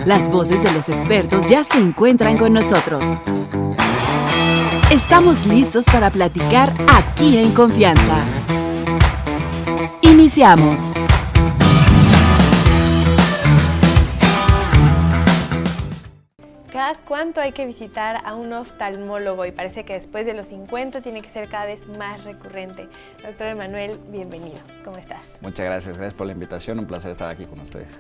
Las voces de los expertos ya se encuentran con nosotros. Estamos listos para platicar aquí en confianza. Iniciamos. ¿Cada cuánto hay que visitar a un oftalmólogo? Y parece que después de los 50 tiene que ser cada vez más recurrente. Doctor Emanuel, bienvenido. ¿Cómo estás? Muchas gracias por la invitación. Un placer estar aquí con ustedes.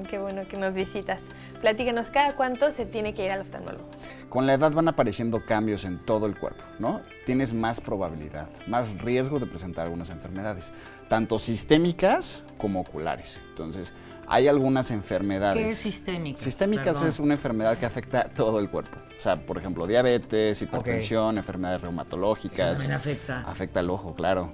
Qué bueno que nos visitas. Platícanos, ¿cada cuánto se tiene que ir al oftalmólogo? Con la edad van apareciendo cambios en todo el cuerpo, ¿no? Tienes más probabilidad, más riesgo de presentar algunas enfermedades, tanto sistémicas como oculares. Entonces, hay algunas enfermedades. ¿Qué es sistémicas? Sistémicas Perdón. Es una enfermedad que afecta a todo el cuerpo. O sea, por ejemplo, diabetes, hipertensión, enfermedades reumatológicas. Eso también afecta. Afecta al ojo, claro.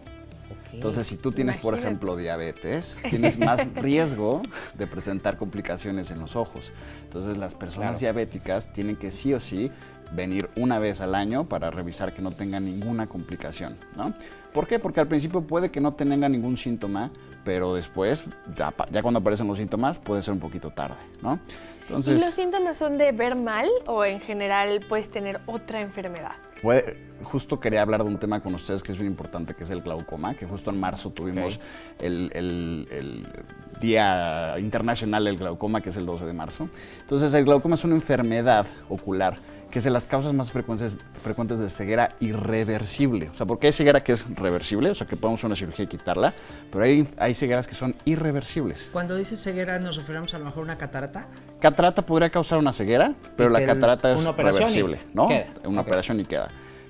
Ok. Entonces, si tú tienes, por Imagínate. ejemplo, diabetes, tienes más riesgo de presentar complicaciones en los ojos. Entonces, las personas diabéticas tienen que sí o sí venir una vez al año para revisar que no tengan ninguna complicación, ¿no? ¿Por qué? Porque al principio puede que no tengan ningún síntoma, pero después, ya cuando aparecen los síntomas, puede ser un poquito tarde, ¿no? Entonces, ¿Y los síntomas son de ver mal o en general puedes tener otra enfermedad? justo quería hablar de un tema con ustedes que es bien importante, que es el glaucoma, que justo en marzo tuvimos el Día Internacional del Glaucoma, que es el 12 de marzo. Entonces, el glaucoma es una enfermedad ocular que es de las causas más frecuentes de ceguera irreversible. O sea, porque hay ceguera que es reversible, o sea, que podemos hacer una cirugía y quitarla, pero hay cegueras que son irreversibles. Cuando dices ceguera, ¿nos referimos a lo mejor a una catarata? Catarata podría causar una ceguera, pero Y la que catarata es una operación y reversible, ¿no? queda. Una Ok. operación y queda.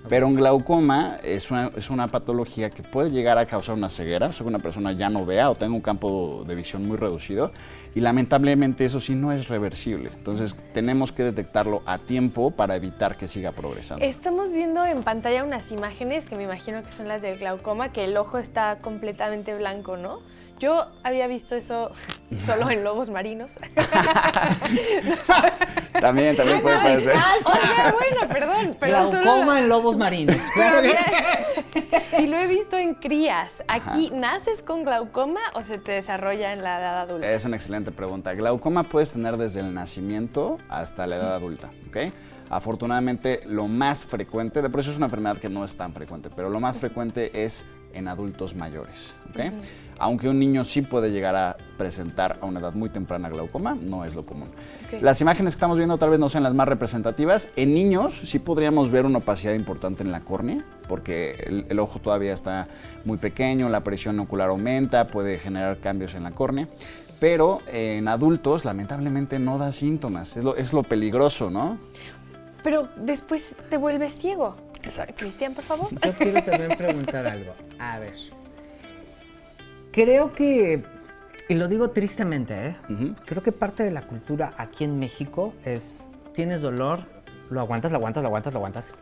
Pero un glaucoma es una patología que puede llegar a causar una ceguera, o sea, que una persona ya no vea o tenga un campo de visión muy reducido, y lamentablemente eso sí no es reversible. Entonces tenemos que detectarlo a tiempo para evitar que siga progresando. Estamos viendo en pantalla unas imágenes que me imagino que son las del glaucoma, que el ojo está completamente blanco, ¿no? Yo había visto eso solo en lobos marinos. También puede parecer. O sea, bueno, perdón, pero solo Glaucoma en lobos marinos. Claro que- Y lo he visto en crías. ¿Aquí naces con glaucoma o se te desarrolla en la edad adulta? Es una excelente pregunta. Glaucoma puedes tener desde el nacimiento hasta la edad adulta, ¿ok? Afortunadamente, lo más frecuente, de por eso es una enfermedad que no es tan frecuente, pero lo más frecuente es en adultos mayores, ¿ok? Aunque un niño sí puede llegar a presentar a una edad muy temprana glaucoma, no es lo común. Ok. Las imágenes que estamos viendo tal vez no sean las más representativas. En niños sí podríamos ver una opacidad importante en la córnea, porque el ojo todavía está muy pequeño, la presión ocular aumenta, puede generar cambios en la córnea. Pero en adultos, lamentablemente, no da síntomas. Es lo peligroso, ¿no? Pero después te vuelves ciego. Exacto. Cristian, por favor. Yo quiero también preguntar algo. A ver. Creo que, y lo digo tristemente, Ujú. creo que parte de la cultura aquí en México es, tienes dolor, lo aguantas.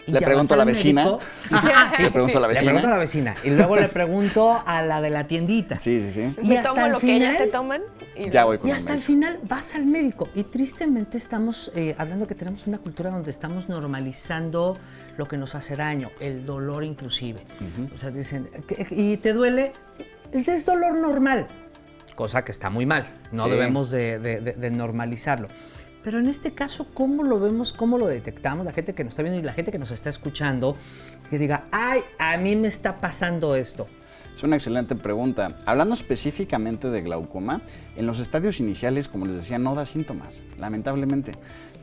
Y Le ya pregunto vas a la al vecina. médico. Ajá, sí. Le pregunto a la Le pregunto a la vecina. vecina. Y luego le pregunto a la de la tiendita. Sí. Y Me hasta tomo el lo que ellas final- se toman y Ya voy con Y el hasta el médico. final vas al médico. Y tristemente estamos hablando que tenemos una cultura donde estamos normalizando lo que nos hace daño, el dolor inclusive. O sea, dicen, ¿y te duele? Es dolor normal. Cosa que está muy mal. No Sí. debemos de normalizarlo. Pero en este caso, ¿cómo lo vemos? ¿Cómo lo detectamos? La gente que nos está viendo y la gente que nos está escuchando, que diga, ay, a mí me está pasando esto. Es una excelente pregunta. Hablando específicamente de glaucoma, en los estadios iniciales, como les decía, no da síntomas, lamentablemente.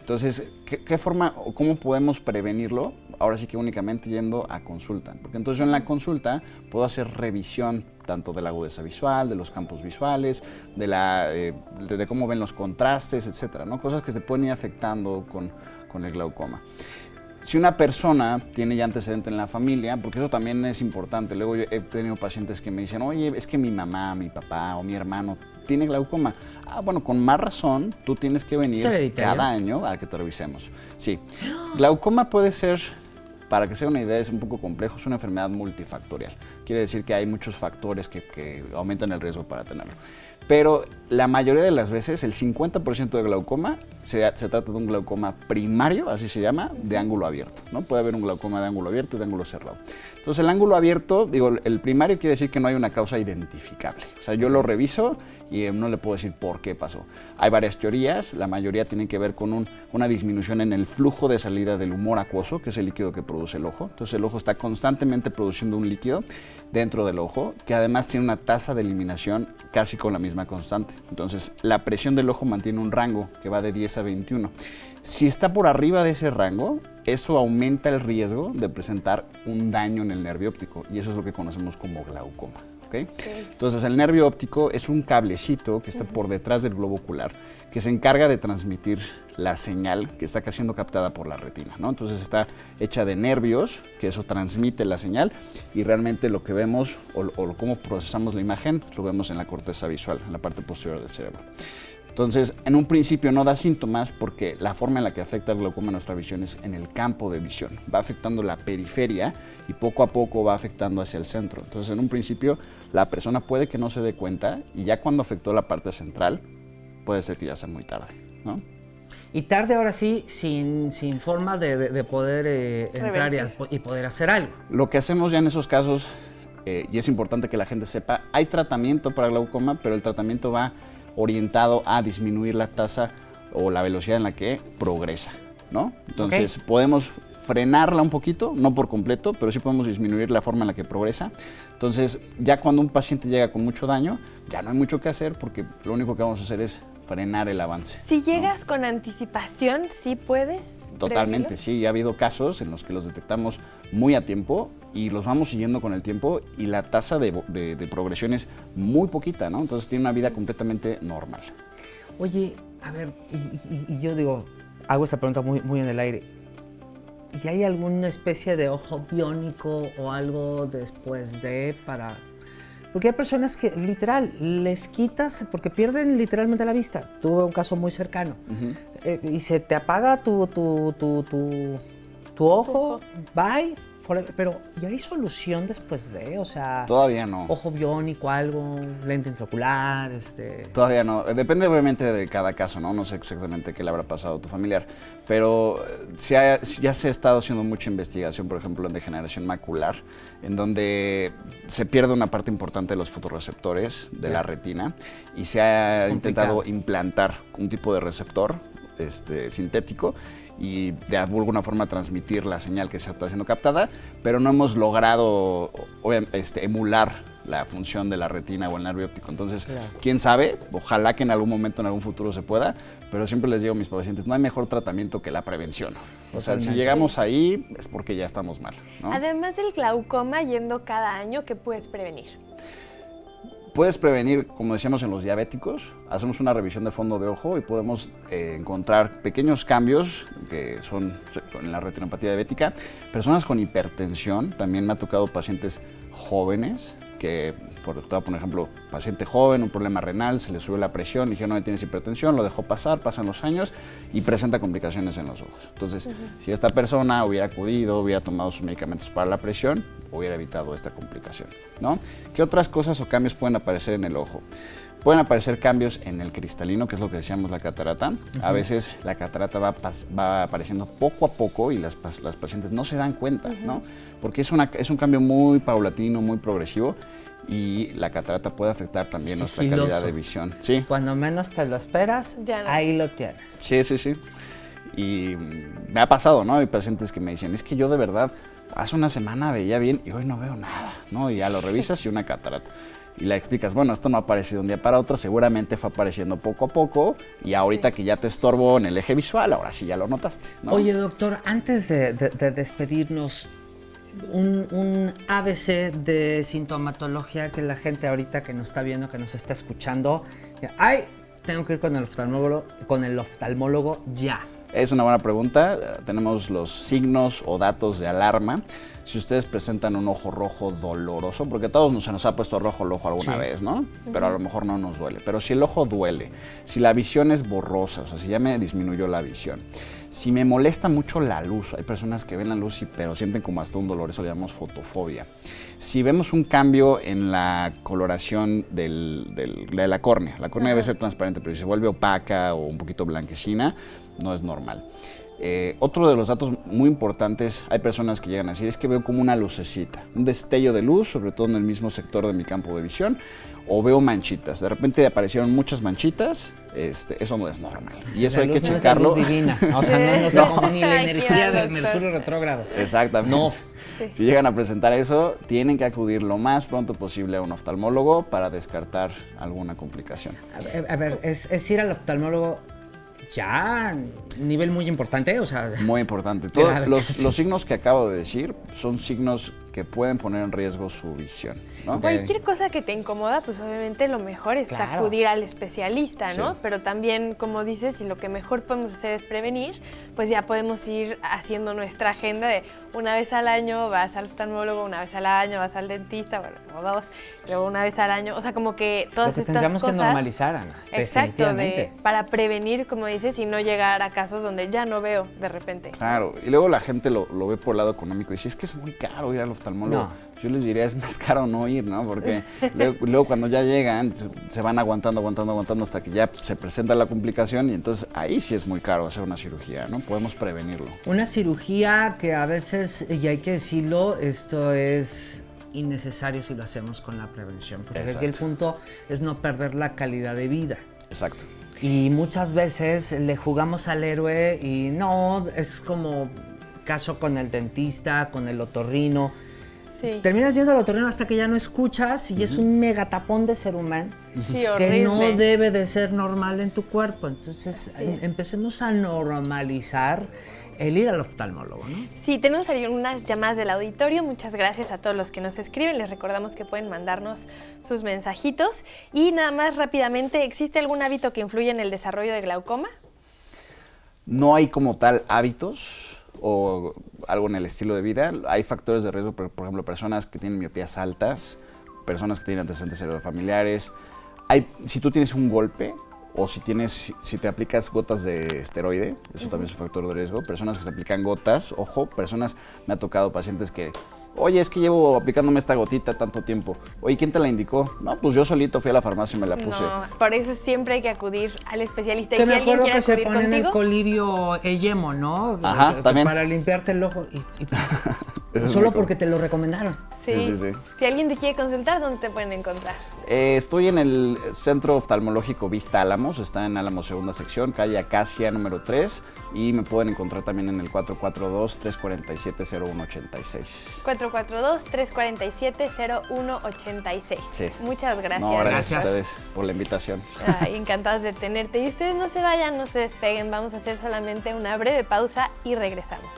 Entonces, ¿qué forma o cómo podemos prevenirlo? Ahora sí que únicamente yendo a consulta. Porque entonces yo en la consulta puedo hacer revisión tanto de la agudeza visual, de los campos visuales, de cómo ven los contrastes, etcétera, ¿no? Cosas que se pueden ir afectando con el glaucoma. Si una persona tiene ya antecedente en la familia, porque eso también es importante, luego yo he tenido pacientes que me dicen, oye, es que mi mamá, mi papá o mi hermano tiene glaucoma. Ah, bueno, con más razón, tú tienes que venir ¿Es hereditario? cada año a que te revisemos. Sí, glaucoma puede ser, para que sea una idea, es un poco complejo, es una enfermedad multifactorial. Quiere decir que hay muchos factores que aumentan el riesgo para tenerlo. Pero la mayoría de las veces, el 50% de glaucoma se trata de un glaucoma primario, así se llama, de ángulo abierto, ¿no? Puede haber un glaucoma de ángulo abierto y de ángulo cerrado. Entonces, el ángulo abierto, digo, el primario quiere decir que no hay una causa identificable. O sea, yo lo reviso y no le puedo decir por qué pasó. Hay varias teorías, la mayoría tienen que ver con una disminución en el flujo de salida del humor acuoso, que es el líquido que produce el ojo. Entonces el ojo está constantemente produciendo un líquido dentro del ojo, que además tiene una tasa de eliminación casi con la misma constante. Entonces la presión del ojo mantiene un rango que va de 10 a 21. Si está por arriba de ese rango, eso aumenta el riesgo de presentar un daño en el nervio óptico, y eso es lo que conocemos como glaucoma. ¿Okay? Entonces el nervio óptico es un cablecito que está por detrás del globo ocular, que se encarga de transmitir la señal que está siendo captada por la retina, ¿no? Entonces está hecha de nervios, que eso transmite la señal, y realmente lo que vemos o cómo procesamos la imagen lo vemos en la corteza visual, en la parte posterior del cerebro. Entonces, en un principio no da síntomas porque la forma en la que afecta el glaucoma a nuestra visión es en el campo de visión. Va afectando la periferia y poco a poco va afectando hacia el centro. Entonces, en un principio, la persona puede que no se dé cuenta, y ya cuando afectó la parte central, puede ser que ya sea muy tarde, ¿no? Y tarde ahora sí, sin forma de poder entrar y poder hacer algo. Lo que hacemos ya en esos casos, y es importante que la gente sepa, hay tratamiento para glaucoma, pero el tratamiento va orientado a disminuir la tasa o la velocidad en la que progresa, ¿no? Entonces podemos frenarla un poquito, no por completo, pero sí podemos disminuir la forma en la que progresa. Entonces ya cuando un paciente llega con mucho daño, ya no hay mucho que hacer porque lo único que vamos a hacer es frenar el avance. Si llegas con anticipación, ¿sí puedes? Totalmente, prevenirlo? sí. Ha habido casos en los que los detectamos muy a tiempo y los vamos siguiendo con el tiempo, y la tasa de progresión es muy poquita, ¿no? Entonces tiene una vida completamente normal. Oye, a ver, y yo digo, hago esta pregunta muy en el aire. ¿Y hay alguna especie de ojo biónico o algo después de para...? Porque hay personas que literal les quitas porque pierden literalmente la vista. Tuve un caso muy cercano. Y se te apaga tu ojo, bye, forever. Pero ¿y hay solución después de? O sea, Todavía no. ojo biónico, algo, lente intraocular, Todavía no. Depende obviamente de cada caso, ¿no? No sé exactamente qué le habrá pasado a tu familiar. Pero ya se ha estado haciendo mucha investigación, por ejemplo, en degeneración macular, en donde se pierde una parte importante de los fotorreceptores de la retina, y se ha intentado implantar un tipo de receptor sintético y de alguna forma transmitir la señal que se está siendo captada, pero no hemos logrado emular la función de la retina o el nervio óptico. Entonces, quién sabe, ojalá que en algún momento, en algún futuro se pueda, pero siempre les digo a mis pacientes, no hay mejor tratamiento que la prevención. O sea, si llegamos ahí es porque ya estamos mal, ¿no? Además del glaucoma, yendo cada año, ¿qué puedes prevenir? Puedes prevenir, como decíamos, en los diabéticos. Hacemos una revisión de fondo de ojo y podemos encontrar pequeños cambios que son en la retinopatía diabética. Personas con hipertensión, también me ha tocado pacientes jóvenes que, por ejemplo, paciente joven, un problema renal, se le subió la presión, dijeron no tienes hipertensión, lo dejó pasar, pasan los años y presenta complicaciones en los ojos. Entonces, si esta persona hubiera acudido, hubiera tomado sus medicamentos para la presión, hubiera evitado esta complicación, ¿no? ¿Qué otras cosas o cambios pueden aparecer en el ojo? Pueden aparecer cambios en el cristalino, que es lo que decíamos, la catarata. A veces la catarata va apareciendo poco a poco y las pacientes no se dan cuenta, ¿no? Porque es un cambio muy paulatino, muy progresivo, y la catarata puede afectar también nuestra calidad de visión. Sí. Cuando menos te lo esperas, ahí lo tienes. Sí, sí, sí. Y me ha pasado, ¿no? Hay pacientes que me dicen, es que yo de verdad hace una semana veía bien y hoy no veo nada, ¿no? Y ya lo revisas y una catarata. Y le explicas, bueno, esto no ha aparecido de un día para otro, seguramente fue apareciendo poco a poco, y ahorita que ya te estorbó en el eje visual, ahora sí ya lo notaste, ¿no? Oye, doctor, antes de despedirnos, un ABC de sintomatología que la gente ahorita que nos está viendo, que nos está escuchando, ay, tengo que ir con el oftalmólogo ya. Es una buena pregunta. Tenemos los signos o datos de alarma. Si ustedes presentan un ojo rojo doloroso, porque a todos se nos ha puesto rojo el ojo alguna vez, ¿no? Pero a lo mejor no nos duele. Pero si el ojo duele, si la visión es borrosa, o sea, si ya me disminuyó la visión, si me molesta mucho la luz, hay personas que ven la luz pero sienten como hasta un dolor, eso le llamamos fotofobia. Si vemos un cambio en la coloración de la córnea debe ser transparente, pero si se vuelve opaca o un poquito blanquecina, no es normal. Otro de los datos muy importantes, hay personas que llegan a decir, es que veo como una lucecita, un destello de luz, sobre todo en el mismo sector de mi campo de visión, o veo manchitas. De repente aparecieron muchas manchitas, eso no es normal. Y eso hay que checarlo. No es la luz divina, o sea, no es como ni la energía del Mercurio retrógrado. Exactamente. No. Si llegan a presentar eso, tienen que acudir lo más pronto posible a un oftalmólogo para descartar alguna complicación. A ver, es ir al oftalmólogo ya nivel muy importante, o sea... Muy importante. Todos los signos que acabo de decir son signos que pueden poner en riesgo su visión, ¿no? Cualquier cosa que te incomoda, pues obviamente lo mejor es acudir al especialista, ¿no? Sí. Pero también, como dices, si lo que mejor podemos hacer es prevenir, pues ya podemos ir haciendo nuestra agenda de una vez al año vas al oftalmólogo, una vez al año vas al dentista, bueno, o dos, luego una vez al año, o sea, como que todas estas cosas... tendríamos que normalizar, Ana. Exacto, para prevenir, como dices, y no llegar a casos donde ya no veo de repente. Claro, y luego la gente lo ve por el lado económico y dice, es que es muy caro ir al oftalmólogo. No. Yo les diría, es más caro no ir, ¿no? Porque luego cuando ya llegan, se van aguantando hasta que ya se presenta la complicación y entonces ahí sí es muy caro hacer una cirugía, ¿no? Podemos prevenirlo. Una cirugía que a veces, y hay que decirlo, esto es innecesario si lo hacemos con la prevención, porque aquí el punto es no perder la calidad de vida. Exacto. Y muchas veces le jugamos al héroe y no, es como caso con el dentista, con el otorrino. Sí. Terminas yendo al otorrino hasta que ya no escuchas y es un megatapón de ser humano que no debe de ser normal en tu cuerpo. Entonces empecemos a normalizar el ir al oftalmólogo, ¿no? Sí, tenemos ahí unas llamadas del auditorio. Muchas gracias a todos los que nos escriben. Les recordamos que pueden mandarnos sus mensajitos. Y nada más rápidamente, ¿existe algún hábito que influya en el desarrollo de glaucoma? No hay como tal hábitos o algo en el estilo de vida. Hay factores de riesgo, por ejemplo, personas que tienen miopías altas, personas que tienen antecedentes cerebrofamiliares. Si tú tienes un golpe o si te aplicas gotas de esteroide, eso también es un factor de riesgo. Personas que se aplican gotas, ojo, me ha tocado pacientes que, oye, es que llevo aplicándome esta gotita tanto tiempo. Oye, ¿quién te la indicó? No, pues yo solito fui a la farmacia y me la puse. No, por eso siempre hay que acudir al especialista. Y si alguien quiere acudir contigo... ponen el colirio yemo, ¿no? Ajá, también. Para limpiarte el ojo. Solo porque te lo recomendaron. Sí. Si alguien te quiere consultar, ¿dónde te pueden encontrar? Estoy en el Centro Oftalmológico Vista Álamos, está en Álamos segunda sección, calle Acacia número 3, y me pueden encontrar también en el 442-347-0186. 442-347-0186. Sí. Muchas gracias. No, gracias a ustedes por la invitación. Encantados de tenerte. Y ustedes no se vayan, no se despeguen, vamos a hacer solamente una breve pausa y regresamos.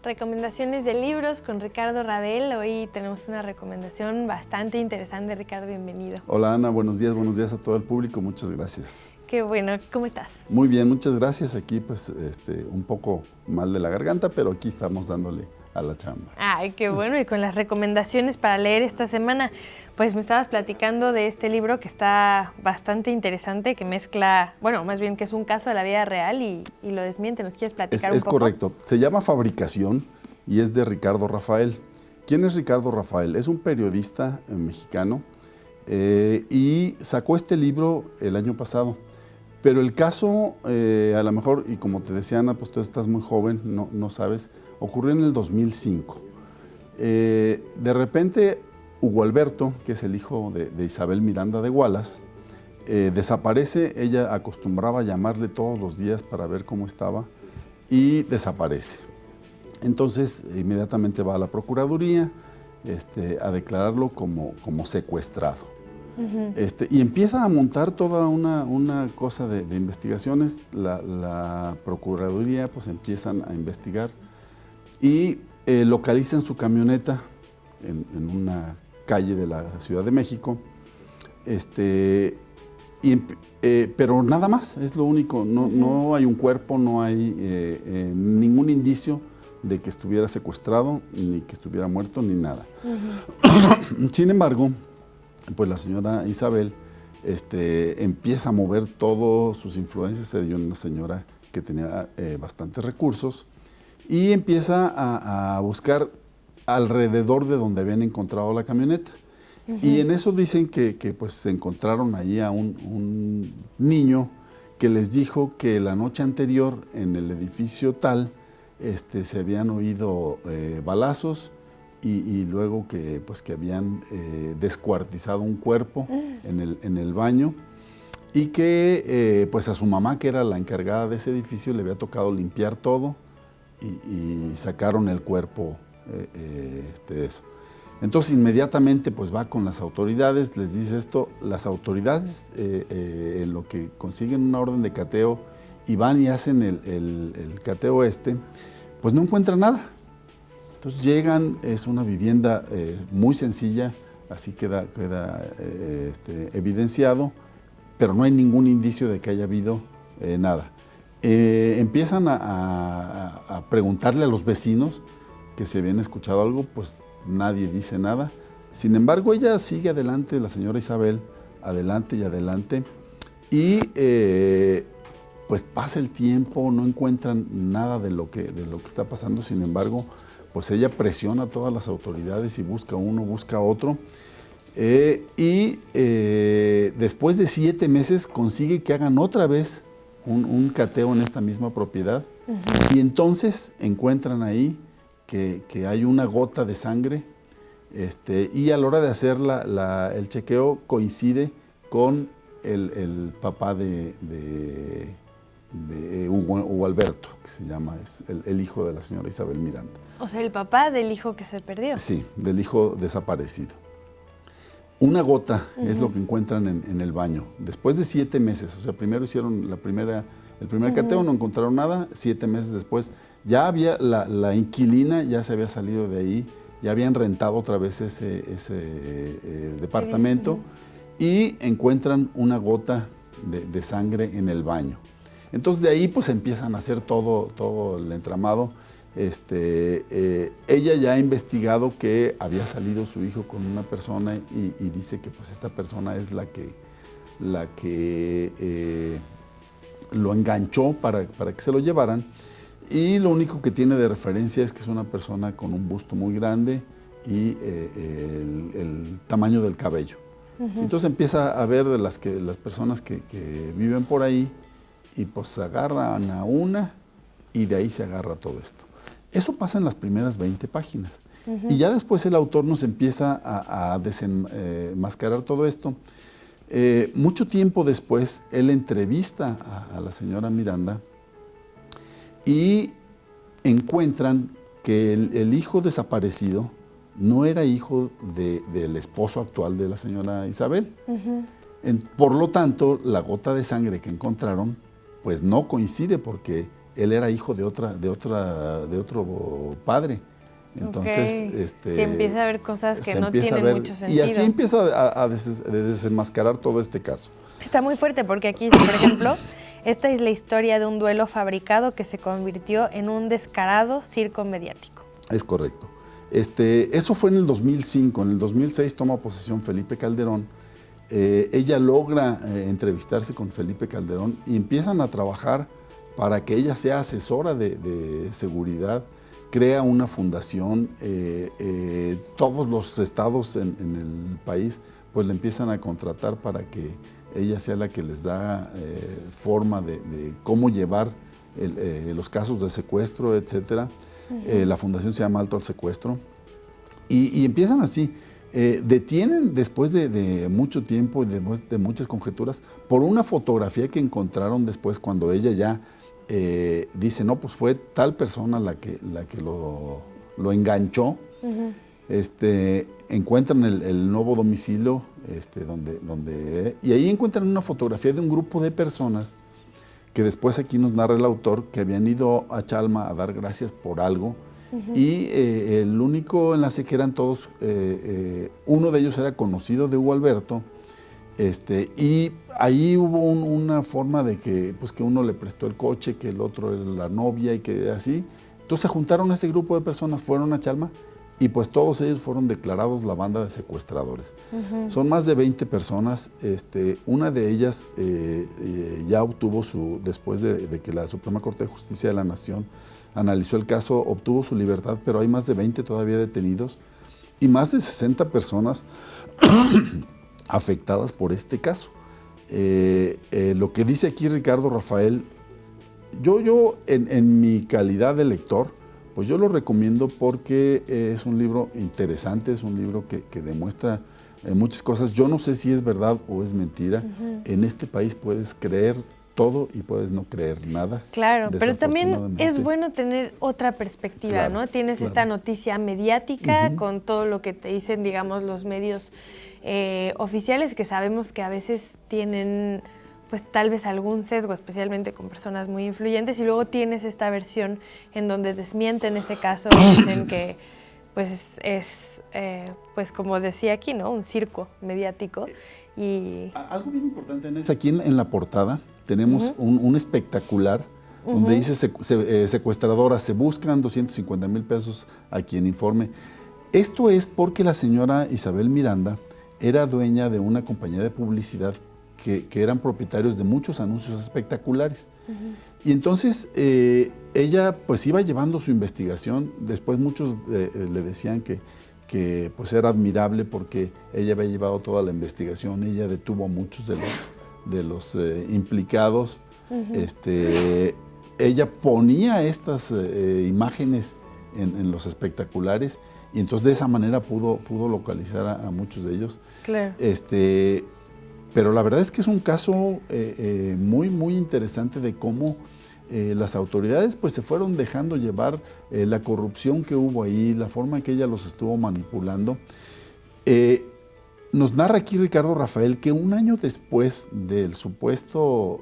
Recomendaciones de libros con Ricardo Rabel. Hoy tenemos una recomendación bastante interesante. Ricardo, bienvenido. Hola Ana, buenos días a todo el público, muchas gracias. Qué bueno, ¿cómo estás? Muy bien, muchas gracias. Aquí pues un poco mal de la garganta, pero aquí estamos dándole a la chamba. Ay, qué bueno, y con las recomendaciones para leer esta semana, pues me estabas platicando de este libro que está bastante interesante, que mezcla, bueno, más bien que es un caso de la vida real y lo desmiente. ¿Nos quieres platicar un poco? Es correcto. Se llama Fabricación y es de Ricardo Rafael. ¿Quién es Ricardo Rafael? Es un periodista mexicano y sacó este libro el año pasado. Pero el caso, a lo mejor, y como te decía Ana, pues tú estás muy joven, no sabes, ocurrió en el 2005. De repente, Hugo Alberto, que es el hijo de Isabel Miranda de Wallace, desaparece. Ella acostumbraba a llamarle todos los días para ver cómo estaba y desaparece. Entonces, inmediatamente va a la Procuraduría a declararlo como secuestrado. Y empieza a montar toda una cosa de investigaciones. La Procuraduría pues empiezan a investigar y localizan su camioneta en una calle de la Ciudad de México, pero nada más, es lo único. No hay un cuerpo, no hay ningún indicio de que estuviera secuestrado, ni que estuviera muerto, ni nada. Sin embargo, pues la señora Isabel empieza a mover todas sus influencias. Era una señora que tenía bastantes recursos y empieza a buscar alrededor de donde habían encontrado la camioneta. Y en eso dicen que pues se encontraron ahí a un niño que les dijo que la noche anterior en el edificio tal se habían oído balazos y luego que habían descuartizado un cuerpo en el baño y que pues a su mamá, que era la encargada de ese edificio, le había tocado limpiar todo y sacaron el cuerpo de eso. Entonces inmediatamente pues va con las autoridades, les dice esto, las autoridades en lo que consiguen una orden de cateo y van y hacen el cateo pues no encuentran nada. Entonces llegan, es una vivienda muy sencilla, así queda evidenciado, pero no hay ningún indicio de que haya habido nada. Empiezan a preguntarle a los vecinos que se habían escuchado algo, pues nadie dice nada. Sin embargo, ella sigue adelante, la señora Isabel, adelante y adelante, y pues pasa el tiempo, no encuentran nada de lo que está pasando. Sin embargo, pues ella presiona a todas las autoridades y busca uno, busca otro. Después de 7 meses consigue que hagan otra vez un cateo en esta misma propiedad. Y entonces encuentran ahí que hay una gota de sangre y a la hora de hacer el chequeo coincide con el papá de Hugo Alberto, que se llama, es el hijo de la señora Isabel Miranda. O sea, el papá del hijo que se perdió. Sí, del hijo desaparecido. Una gota es lo que encuentran en el baño. Después de 7 meses, o sea, primero hicieron el primer cateo, no encontraron nada. 7 meses después, ya había la inquilina, ya se había salido de ahí, ya habían rentado otra vez ese departamento y encuentran una gota de sangre en el baño. Entonces de ahí pues empiezan a hacer todo el entramado. Ella ya ha investigado que había salido su hijo con una persona y dice que pues esta persona es la que lo enganchó para que se lo llevaran, y lo único que tiene de referencia es que es una persona con un busto muy grande y el tamaño del cabello. Entonces empieza a ver de las personas que viven por ahí y pues agarran a una y de ahí se agarra todo esto. Eso pasa en las primeras 20 páginas. Y ya después el autor nos empieza a desenmascarar todo esto. Mucho tiempo después, él entrevista a la señora Miranda y encuentran que el hijo desaparecido no era hijo del esposo actual de la señora Isabel. Por lo tanto, la gota de sangre que encontraron pues no coincide, porque él era hijo de otro padre. Entonces, se empieza a ver cosas que no tienen mucho sentido. Y así empieza a desenmascarar todo este caso. Está muy fuerte, porque aquí, por ejemplo, esta es la historia de un duelo fabricado que se convirtió en un descarado circo mediático. Es correcto. Eso fue en el 2005. En el 2006 toma posesión Felipe Calderón. Ella logra entrevistarse con Felipe Calderón y empiezan a trabajar para que ella sea asesora de seguridad. Crea una fundación, todos los estados en el país pues le empiezan a contratar para que ella sea la que les da forma de cómo llevar los casos de secuestro, etc. La fundación se llama Alto al Secuestro y empiezan así. Detienen después de mucho tiempo y de muchas conjeturas por una fotografía que encontraron después, cuando ella ya dice, no, pues fue tal persona la que lo enganchó. Encuentran el nuevo domicilio y ahí encuentran una fotografía de un grupo de personas que después aquí nos narra el autor que habían ido a Chalma a dar gracias por algo. Y el único enlace que eran todos, uno de ellos era conocido de Hugo Alberto, y ahí hubo una forma de que uno le prestó el coche, que el otro era la novia y que así. Entonces se juntaron ese grupo de personas, fueron a Chalma y pues todos ellos fueron declarados la banda de secuestradores. Son más de 20 personas. Una de ellas ya obtuvo después de que la Suprema Corte de Justicia de la Nación analizó el caso, obtuvo su libertad, pero hay más de 20 todavía detenidos. y más de 60 personas afectadas por este caso. Lo que dice aquí Ricardo Rafael, yo en mi calidad de lector, pues yo lo recomiendo porque es un libro interesante, es un libro que demuestra muchas cosas. Yo no sé si es verdad o es mentira. En este país puedes creer todo y puedes no creer nada. Claro, pero también es bueno tener otra perspectiva, claro, ¿no? Tienes esta noticia mediática con todo lo que te dicen, digamos, los medios oficiales, que sabemos que a veces tienen pues tal vez algún sesgo, especialmente con personas muy influyentes, y luego tienes esta versión en donde desmienten ese caso, dicen que pues es, pues como decía aquí, ¿no? Un circo mediático. Y algo bien importante es aquí en la portada tenemos un espectacular donde dice secuestradora, se buscan 250,000 pesos a quien informe. Esto es porque la señora Isabel Miranda era dueña de una compañía de publicidad que eran propietarios de muchos anuncios espectaculares. Y entonces ella pues iba llevando su investigación. Después muchos le decían que pues era admirable porque ella había llevado toda la investigación, ella detuvo a muchos de los implicados. Ella ponía estas imágenes en los espectaculares y entonces de esa manera pudo localizar a muchos de ellos. Claro. Pero la verdad es que es un caso muy interesante de cómo las autoridades pues se fueron dejando llevar, la corrupción que hubo ahí, la forma en que ella los estuvo manipulando. Nos narra aquí Ricardo Rafael que un año después del supuesto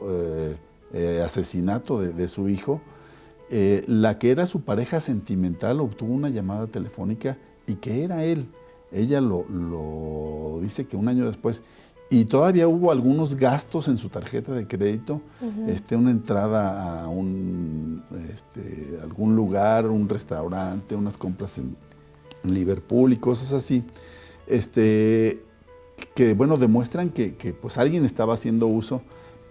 asesinato de su hijo, la que era su pareja sentimental obtuvo una llamada telefónica y que era él. Ella lo dice que un año después. Y todavía hubo algunos gastos en su tarjeta de crédito, una entrada a algún lugar, un restaurante, unas compras en Liverpool y cosas así, que bueno, demuestran que pues alguien estaba haciendo uso,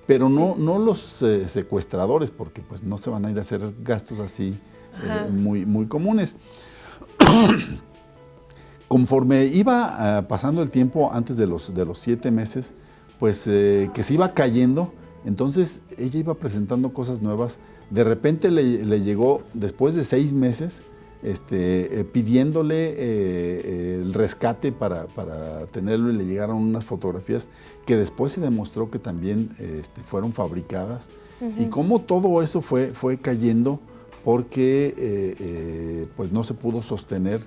pero no los secuestradores, porque pues no se van a ir a hacer gastos así muy comunes. Conforme iba pasando el tiempo antes de los 7 meses, pues que se iba cayendo, entonces ella iba presentando cosas nuevas. De repente le llegó, después de 6 meses, pidiéndole el rescate para tenerlo, y le llegaron unas fotografías que después se demostró que también fueron fabricadas. Y cómo todo eso fue cayendo porque pues no se pudo sostener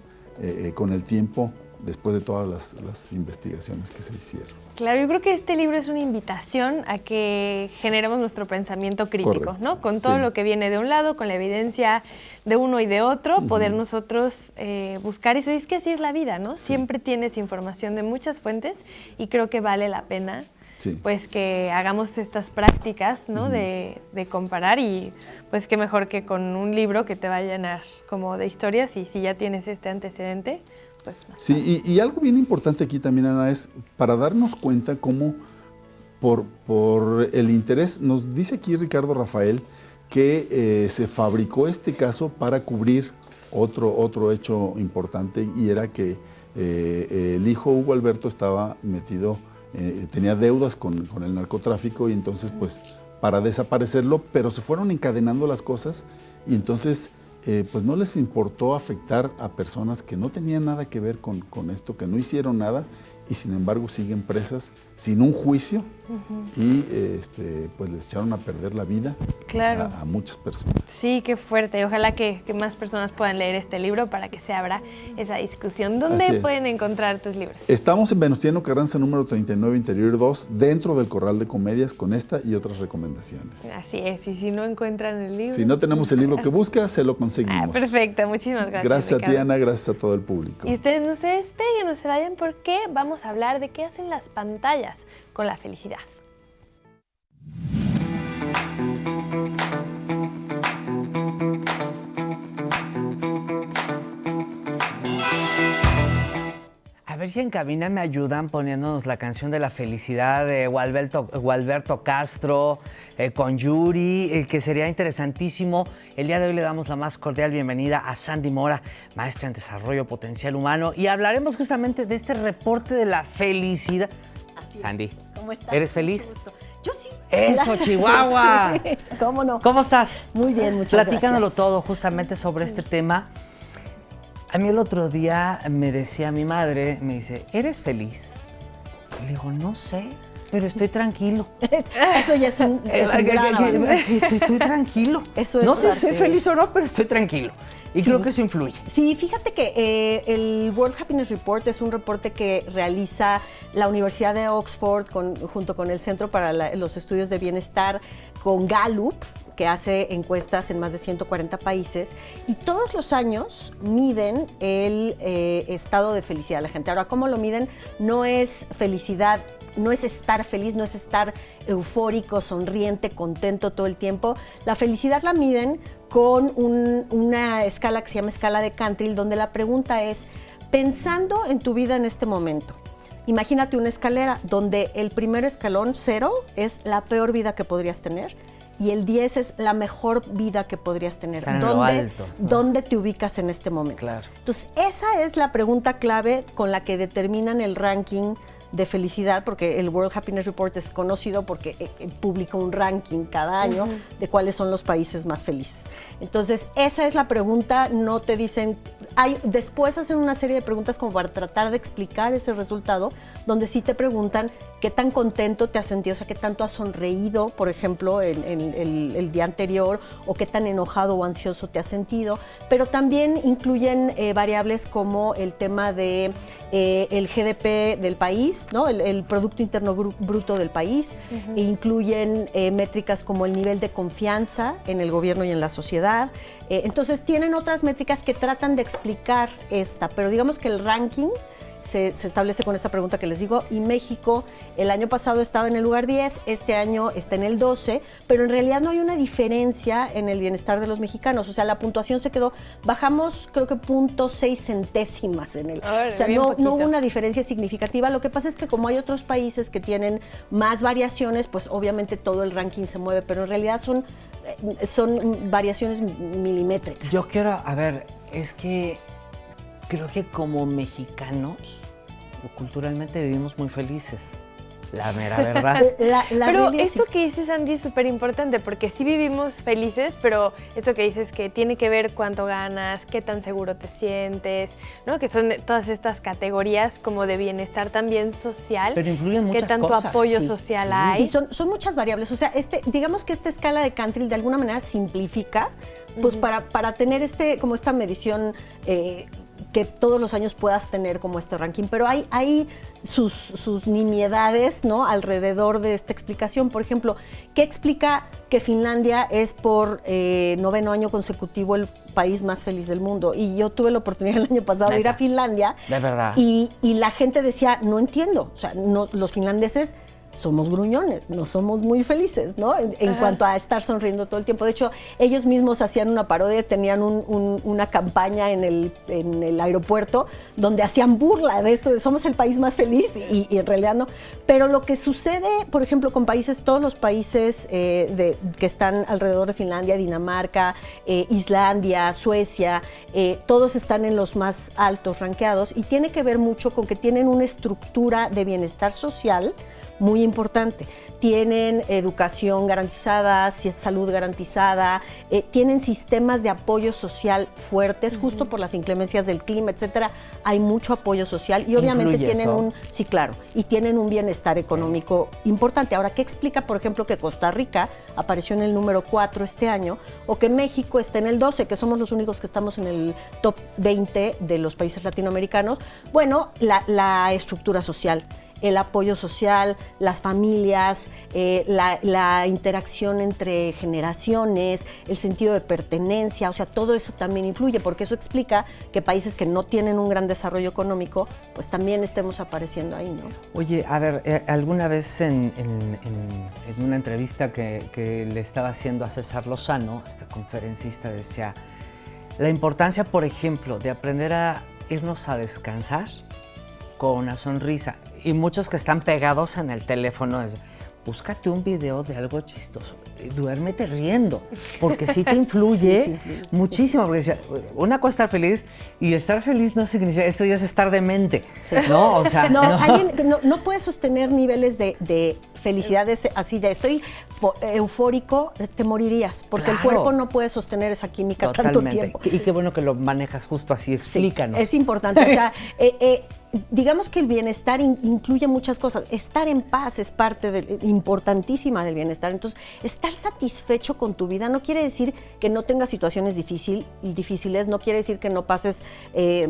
con el tiempo, después de todas las investigaciones que se hicieron. Claro, yo creo que este libro es una invitación a que generemos nuestro pensamiento crítico, correcto, ¿no? Con todo lo que viene de un lado, con la evidencia de uno y de otro, poder nosotros buscar eso. Y es que así es la vida, ¿no? Sí. Siempre tienes información de muchas fuentes y creo que vale la pena pues que hagamos estas prácticas, ¿no? De comparar, y pues qué mejor que con un libro que te va a llenar como de historias, y si ya tienes este antecedente, pues más. Sí, y algo bien importante aquí también, Ana, es para darnos cuenta cómo por el interés, nos dice aquí Ricardo Rafael que se fabricó este caso para cubrir otro hecho importante, y era que el hijo Hugo Alberto estaba metido, tenía deudas con el narcotráfico, y entonces pues para desaparecerlo, pero se fueron encadenando las cosas, y entonces pues no les importó afectar a personas que no tenían nada que ver con esto, que no hicieron nada, y sin embargo siguen presas sin un juicio, y pues les echaron a perder la vida a muchas personas. Sí, qué fuerte. Ojalá que más personas puedan leer este libro para que se abra esa discusión. ¿Dónde pueden encontrar tus libros? Estamos en Venustiano Carranza, número 39, Interior 2, dentro del Corral de Comedias, con esta y otras recomendaciones. Así es, y si no encuentran el libro... Si no tenemos el libro que busca, se lo conseguimos. Perfecto, muchísimas gracias. Gracias, Ricardo. a ti, Ana, gracias a todo el público. Y ustedes no se despeguen, no se vayan, porque vamos a hablar de qué hacen las pantallas con la felicidad. A ver, ver si en cabina me ayudan poniéndonos la canción de la felicidad de Gualberto Castro con Yuri, que sería interesantísimo. El día de hoy le damos la más cordial bienvenida a Sandy Mora, maestra en desarrollo potencial humano, y hablaremos justamente de este reporte de la felicidad. Así es. Sandy, ¿cómo estás? ¿eres feliz? Mucho gusto. Yo sí. ¡Eso, Chihuahua! ¿Cómo no? ¿Cómo estás? Muy bien, muchas Platícanoslo gracias. todo justamente sobre este tema. A mí el otro día me decía mi madre, me dice, ¿eres feliz? Y le digo, no sé, pero estoy tranquilo. Eso ya es un gran avance. Sí, estoy tranquilo. Eso es no sé si soy parte- feliz o no, pero estoy tranquilo. Y Sí. creo que eso influye. Sí, fíjate que el World Happiness Report es un reporte que realiza la Universidad de Oxford junto con el Centro para los Estudios de Bienestar, con Gallup, que hace encuestas en más de 140 países, y todos los años miden el estado de felicidad de la gente. Ahora, ¿cómo lo miden? No es felicidad, no es estar feliz, no es estar eufórico, sonriente, contento todo el tiempo. La felicidad la miden con una escala que se llama escala de Cantril, donde la pregunta es, pensando en tu vida en este momento, imagínate una escalera donde el primer escalón, 0, es la peor vida que podrías tener, y el 10 es la mejor vida que podrías tener. Está en lo alto. ¿Dónde te ubicas en este momento? Claro. Entonces, esa es la pregunta clave con la que determinan el ranking de felicidad, porque el World Happiness Report es conocido porque publica un ranking cada año de cuáles son los países más felices. Entonces, esa es la pregunta, no te dicen... después hacen una serie de preguntas como para tratar de explicar ese resultado, donde sí te preguntan qué tan contento te has sentido, o sea, qué tanto has sonreído, por ejemplo, en el día anterior, o qué tan enojado o ansioso te has sentido, pero también incluyen variables como el tema de el GDP del país, ¿no? El Producto Interno Bruto del país, e incluyen métricas como el nivel de confianza en el gobierno y en la sociedad. Entonces tienen otras métricas que tratan de explicar esta, pero digamos que el ranking se establece con esta pregunta que les digo, y México el año pasado estaba en el lugar 10, este año está en el 12, pero en realidad no hay una diferencia en el bienestar de los mexicanos, o sea, la puntuación se quedó, bajamos creo que 0.6 centésimas en el, Ahora, o sea, bien no poquito. hubo una diferencia significativa. Lo que pasa es que como hay otros países que tienen más variaciones, pues obviamente todo el ranking se mueve, pero en realidad son variaciones milimétricas. Yo quiero, a ver, es que creo que como mexicanos, culturalmente vivimos muy felices. La mera verdad. Pero realidad esto sí. que dices, Andy, es súper importante porque sí vivimos felices, pero esto que dices que tiene que ver cuánto ganas, qué tan seguro te sientes, ¿no? Que son todas estas categorías como de bienestar también social. Pero influyen muchas qué tanto cosas. apoyo Sí, social sí. hay. Sí, son muchas variables. O sea, digamos que esta escala de Cantril de alguna manera simplifica, pues para tener como esta medición que todos los años puedas tener como este ranking, pero hay sus nimiedades, ¿no?, alrededor de esta explicación. Por ejemplo, ¿qué explica que Finlandia es por 9º año consecutivo el país más feliz del mundo? Y yo tuve la oportunidad el año pasado de ir a Finlandia. De verdad. Y la gente decía, no entiendo, o sea, los finlandeses somos gruñones, no somos muy felices, ¿no? En cuanto a estar sonriendo todo el tiempo. De hecho, ellos mismos hacían una parodia, tenían una campaña en el aeropuerto donde hacían burla de esto, de somos el país más feliz, y en realidad no. Pero lo que sucede, por ejemplo, con todos los países que están alrededor de Finlandia, Dinamarca, Islandia, Suecia, todos están en los más altos rankeados, y tiene que ver mucho con que tienen una estructura de bienestar social muy importante. Tienen educación garantizada, salud garantizada, tienen sistemas de apoyo social fuertes, justo por las inclemencias del clima, etcétera. Hay mucho apoyo social y obviamente ¿Influye tienen eso? sí, claro, y tienen un bienestar económico importante. Ahora, ¿qué explica, por ejemplo, que Costa Rica apareció en el número 4 este año, o que México esté en el 12, que somos los únicos que estamos en el top 20 de los países latinoamericanos? Bueno, la estructura social, el apoyo social, las familias, la interacción entre generaciones, el sentido de pertenencia, o sea, todo eso también influye, porque eso explica que países que no tienen un gran desarrollo económico, pues también estemos apareciendo ahí, ¿no? Oye, a ver, alguna vez en una entrevista que le estaba haciendo a César Lozano, este conferencista, decía la importancia, por ejemplo, de aprender a irnos a descansar con una sonrisa. Y muchos que están pegados en el teléfono, búscate un video de algo chistoso, duérmete riendo, porque sí te influye muchísimo. Porque una cosa es estar feliz, y estar feliz no significa, esto ya es estar demente, ¿no? O sea, alguien no puede sostener niveles de felicidad así de estoy eufórico, te morirías, porque el cuerpo no puede sostener esa química tanto tiempo. Y qué bueno que lo manejas justo así, explícanos. Sí, es importante, o sea, digamos que el bienestar incluye muchas cosas. Estar en paz es parte importantísima del bienestar. Entonces, estar satisfecho con tu vida no quiere decir que no tengas situaciones difíciles, no quiere decir que no pases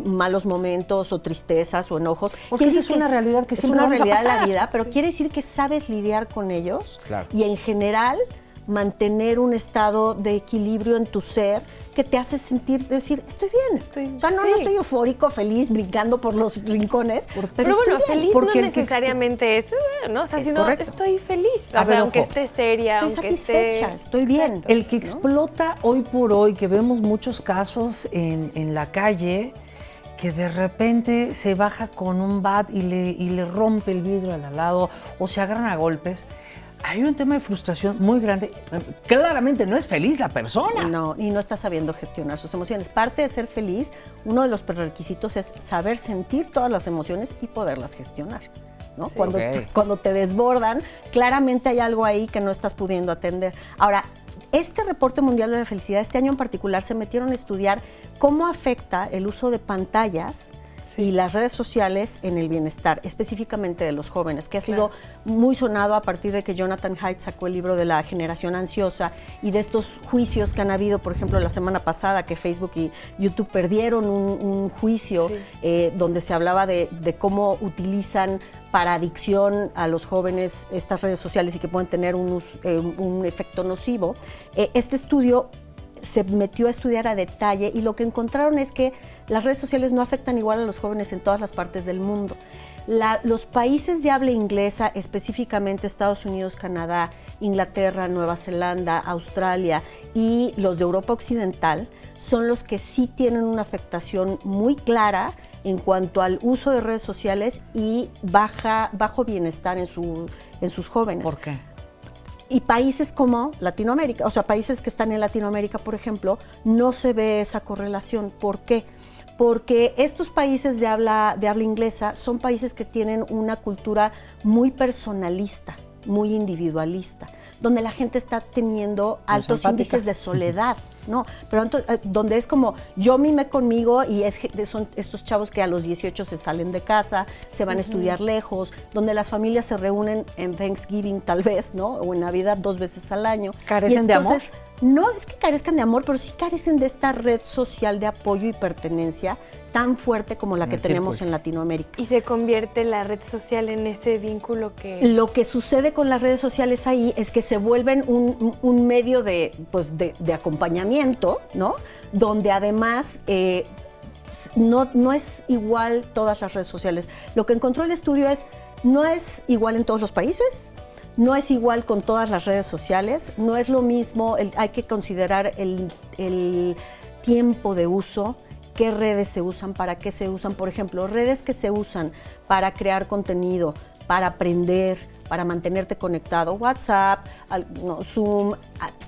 malos momentos o tristezas o enojos. Porque esa es una realidad que siempre vamos a pasar. Es una realidad de la vida, pero quiere decir que sabes lidiar con ellos y en general mantener un estado de equilibrio en tu ser que te hace decir, estoy bien. O sea, no estoy eufórico, feliz, brincando por los rincones, pero bueno, estoy bien. feliz no necesariamente eso, ¿no? O sea, sino estoy feliz. O sea, aunque esté seria, estoy satisfecha, estoy bien. Exacto. El que explota hoy por hoy, que vemos muchos casos en la calle, que de repente se baja con un bat y le rompe el vidrio al lado o se agarran a golpes. Hay un tema de frustración muy grande. Claramente no es feliz la persona. No, y no está sabiendo gestionar sus emociones. Parte de ser feliz, uno de los prerequisitos es saber sentir todas las emociones y poderlas gestionar, ¿no? Sí, cuando te desbordan, claramente hay algo ahí que no estás pudiendo atender. Ahora, este reporte mundial de la felicidad, este año en particular, se metieron a estudiar cómo afecta el uso de pantallas y las redes sociales en el bienestar, específicamente de los jóvenes, que ha sido muy sonado a partir de que Jonathan Haidt sacó el libro de la generación ansiosa y de estos juicios que han habido, por ejemplo, la semana pasada que Facebook y YouTube perdieron un juicio donde se hablaba de cómo utilizan para adicción a los jóvenes estas redes sociales y que pueden tener un efecto nocivo. Este estudio se metió a estudiar a detalle y lo que encontraron es que las redes sociales no afectan igual a los jóvenes en todas las partes del mundo. Los países de habla inglesa, específicamente Estados Unidos, Canadá, Inglaterra, Nueva Zelanda, Australia y los de Europa Occidental, son los que sí tienen una afectación muy clara en cuanto al uso de redes sociales y bajo bienestar en sus jóvenes. ¿Por qué? Y países como Latinoamérica, o sea, países que están en Latinoamérica, por ejemplo, no se ve esa correlación. ¿Por qué? Porque estos países de habla inglesa son países que tienen una cultura muy personalista, muy individualista, donde la gente está teniendo altos índices de soledad, ¿no? Pero donde es como, yo mime conmigo y son estos chavos que a los 18 se salen de casa, se van a estudiar lejos, donde las familias se reúnen en Thanksgiving tal vez, ¿no? O en Navidad 2 veces al año. ¿Carecen de amor? No es que carezcan de amor, pero sí carecen de esta red social de apoyo y pertenencia tan fuerte como la que tenemos en Latinoamérica. Y se convierte la red social en ese vínculo que... Lo que sucede con las redes sociales ahí es que se vuelven un medio de acompañamiento, ¿no? Donde además no es igual todas las redes sociales. Lo que encontró el estudio no es igual en todos los países, no es igual con todas las redes sociales, no es lo mismo, hay que considerar el tiempo de uso, qué redes se usan, para qué se usan. Por ejemplo, redes que se usan para crear contenido, para aprender, para mantenerte conectado. WhatsApp, Zoom,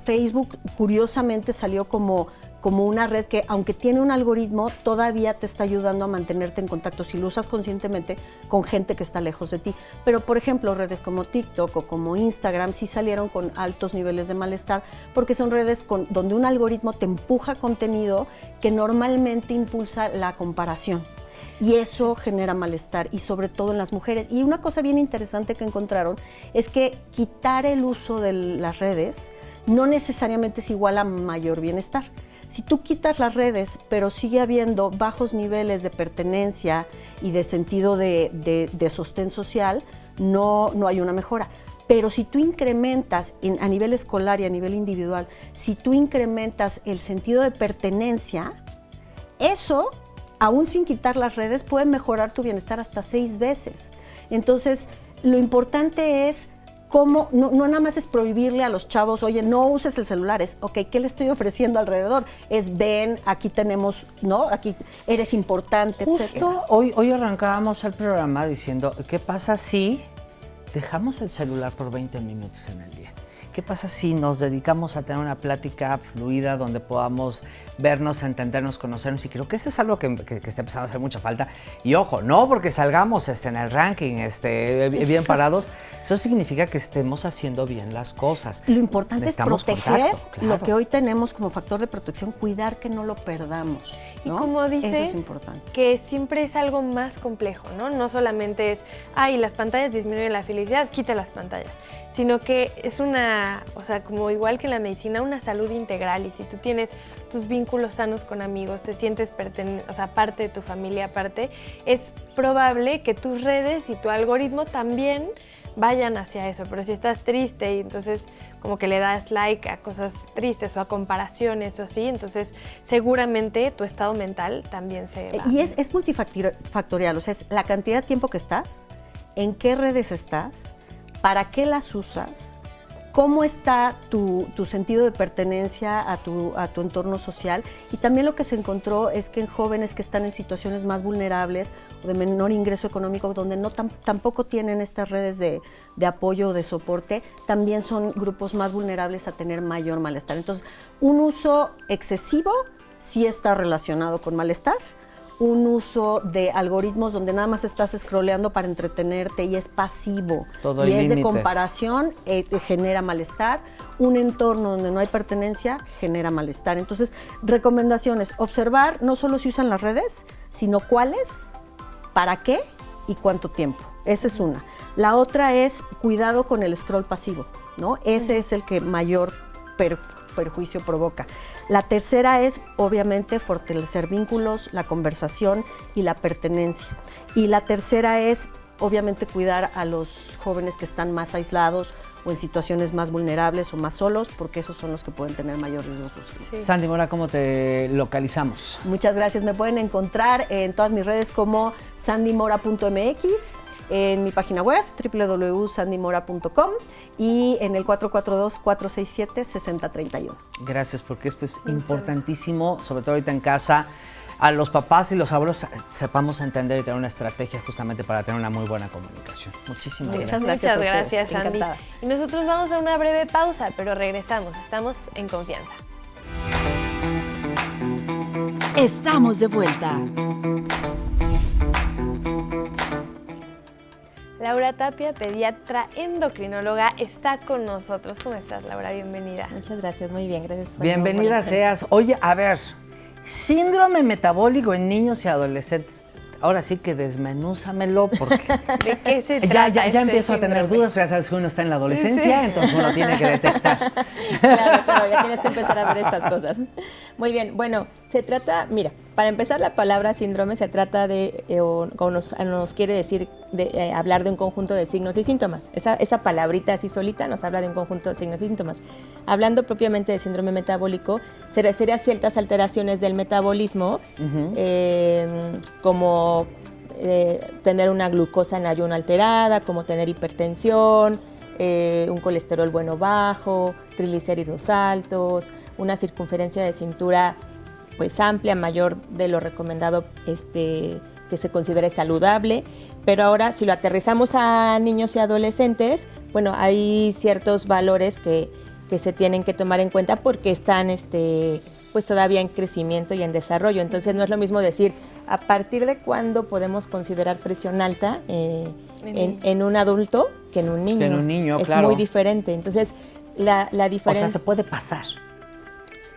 Facebook curiosamente salió como una red que, aunque tiene un algoritmo, todavía te está ayudando a mantenerte en contacto, si lo usas conscientemente, con gente que está lejos de ti. Pero, por ejemplo, redes como TikTok o como Instagram sí salieron con altos niveles de malestar, porque son redes donde un algoritmo te empuja contenido que normalmente impulsa la comparación. Y eso genera malestar, y sobre todo en las mujeres. Y una cosa bien interesante que encontraron es que quitar el uso de las redes no necesariamente es igual a mayor bienestar. Si tú quitas las redes, pero sigue habiendo bajos niveles de pertenencia y de sentido de sostén social, no hay una mejora. Pero si tú incrementas a nivel escolar y a nivel individual, si tú incrementas el sentido de pertenencia, eso, aún sin quitar las redes, puede mejorar tu bienestar hasta 6 veces. Entonces, lo importante es cómo, no nada más es prohibirle a los chavos, oye, no uses el celular, es, ok, ¿qué le estoy ofreciendo alrededor? Es, ven, aquí tenemos, ¿no? Aquí eres importante, Justo etcétera. hoy arrancábamos el programa diciendo, ¿qué pasa si dejamos el celular por 20 minutos en el día? ¿Qué pasa si nos dedicamos a tener una plática fluida donde podamos vernos, entendernos, conocernos? Y creo que eso es algo que está empezando a hacer mucha falta. Y ojo, no porque salgamos en el ranking bien parados, eso significa que estemos haciendo bien las cosas. Lo importante es proteger contacto, lo que hoy tenemos como factor de protección, cuidar que no lo perdamos, ¿no? Y como dices, eso es importante. que siempre es algo más complejo, ¿no? No solamente es, las pantallas disminuyen la felicidad, quita las pantallas, sino que es una, o sea, como igual que en la medicina, una salud integral. Y si tú tienes tus vínculos sanos con amigos, te sientes parte de tu familia, aparte, es probable que tus redes y tu algoritmo también vayan hacia eso. Pero si estás triste y entonces como que le das like a cosas tristes o a comparaciones o así, entonces seguramente tu estado mental también se va. Y es multifactorial, o sea, es la cantidad de tiempo que estás, en qué redes estás, para qué las usas, cómo está tu sentido de pertenencia a tu entorno social. Y también lo que se encontró es que en jóvenes que están en situaciones más vulnerables o de menor ingreso económico, donde tampoco tienen estas redes de apoyo o de soporte, también son grupos más vulnerables a tener mayor malestar. Entonces, un uso excesivo sí está relacionado con malestar. Un uso de algoritmos donde nada más estás scrolleando para entretenerte y es pasivo, todo y es límites. de comparación, genera malestar. Un entorno donde no hay pertenencia genera malestar. Entonces, recomendaciones: observar no solo si usan las redes, sino cuáles, para qué y cuánto tiempo. Esa es una. La otra es cuidado con el scroll pasivo, ¿no? Ese es el que mayor perjuicio provoca. La tercera es, obviamente, fortalecer vínculos, la conversación y la pertenencia. Y la tercera es, obviamente, cuidar a los jóvenes que están más aislados o en situaciones más vulnerables o más solos, porque esos son los que pueden tener mayor riesgo social. Sí. Sandy Mora, ¿cómo te localizamos? Muchas gracias. Me pueden encontrar en todas mis redes como sandymora.mx, en mi página web www.sandymora.com y en el 442-467-6031. Gracias, porque esto es importantísimo, sobre todo ahorita en casa. A los papás y los abuelos sepamos entender y tener una estrategia justamente para tener una muy buena comunicación. Muchísimas gracias. Muchas Muchas gracias, gracias, Andy. encantada. Y nosotros vamos a una breve pausa, pero regresamos. Estamos en confianza. Estamos de vuelta. Laura Tapia, pediatra endocrinóloga, está con nosotros. ¿Cómo estás, Laura? Bienvenida. Muchas gracias, muy bien, gracias. Bienvenida seas. Oye, a ver, síndrome metabólico en niños y adolescentes. Ahora sí que desmenúzamelo porque ¿De qué se trata? ya empiezo a tener dudas, pero ya sabes que uno está en la adolescencia, entonces uno tiene que detectar. Claro, ya tienes que empezar a ver estas cosas. Muy bien, bueno, se trata, mira, para empezar la palabra síndrome se trata de, nos quiere decir, hablar de un conjunto de signos y síntomas. Esa palabrita así solita nos habla de un conjunto de signos y síntomas. Hablando propiamente de síndrome metabólico, se refiere a ciertas alteraciones del metabolismo, como tener una glucosa en ayuno alterada, como tener hipertensión, un colesterol bueno bajo, triglicéridos altos, una circunferencia de cintura pues amplia, mayor de lo recomendado, que se considere saludable. Pero ahora, si lo aterrizamos a niños y adolescentes, bueno, hay ciertos valores que se tienen que tomar en cuenta porque están pues todavía en crecimiento y en desarrollo. Entonces no es lo mismo decir a partir de cuándo podemos considerar presión alta en un adulto que en un niño. Que en un niño, es claro. muy diferente. Entonces la diferencia... O sea, se puede pasar.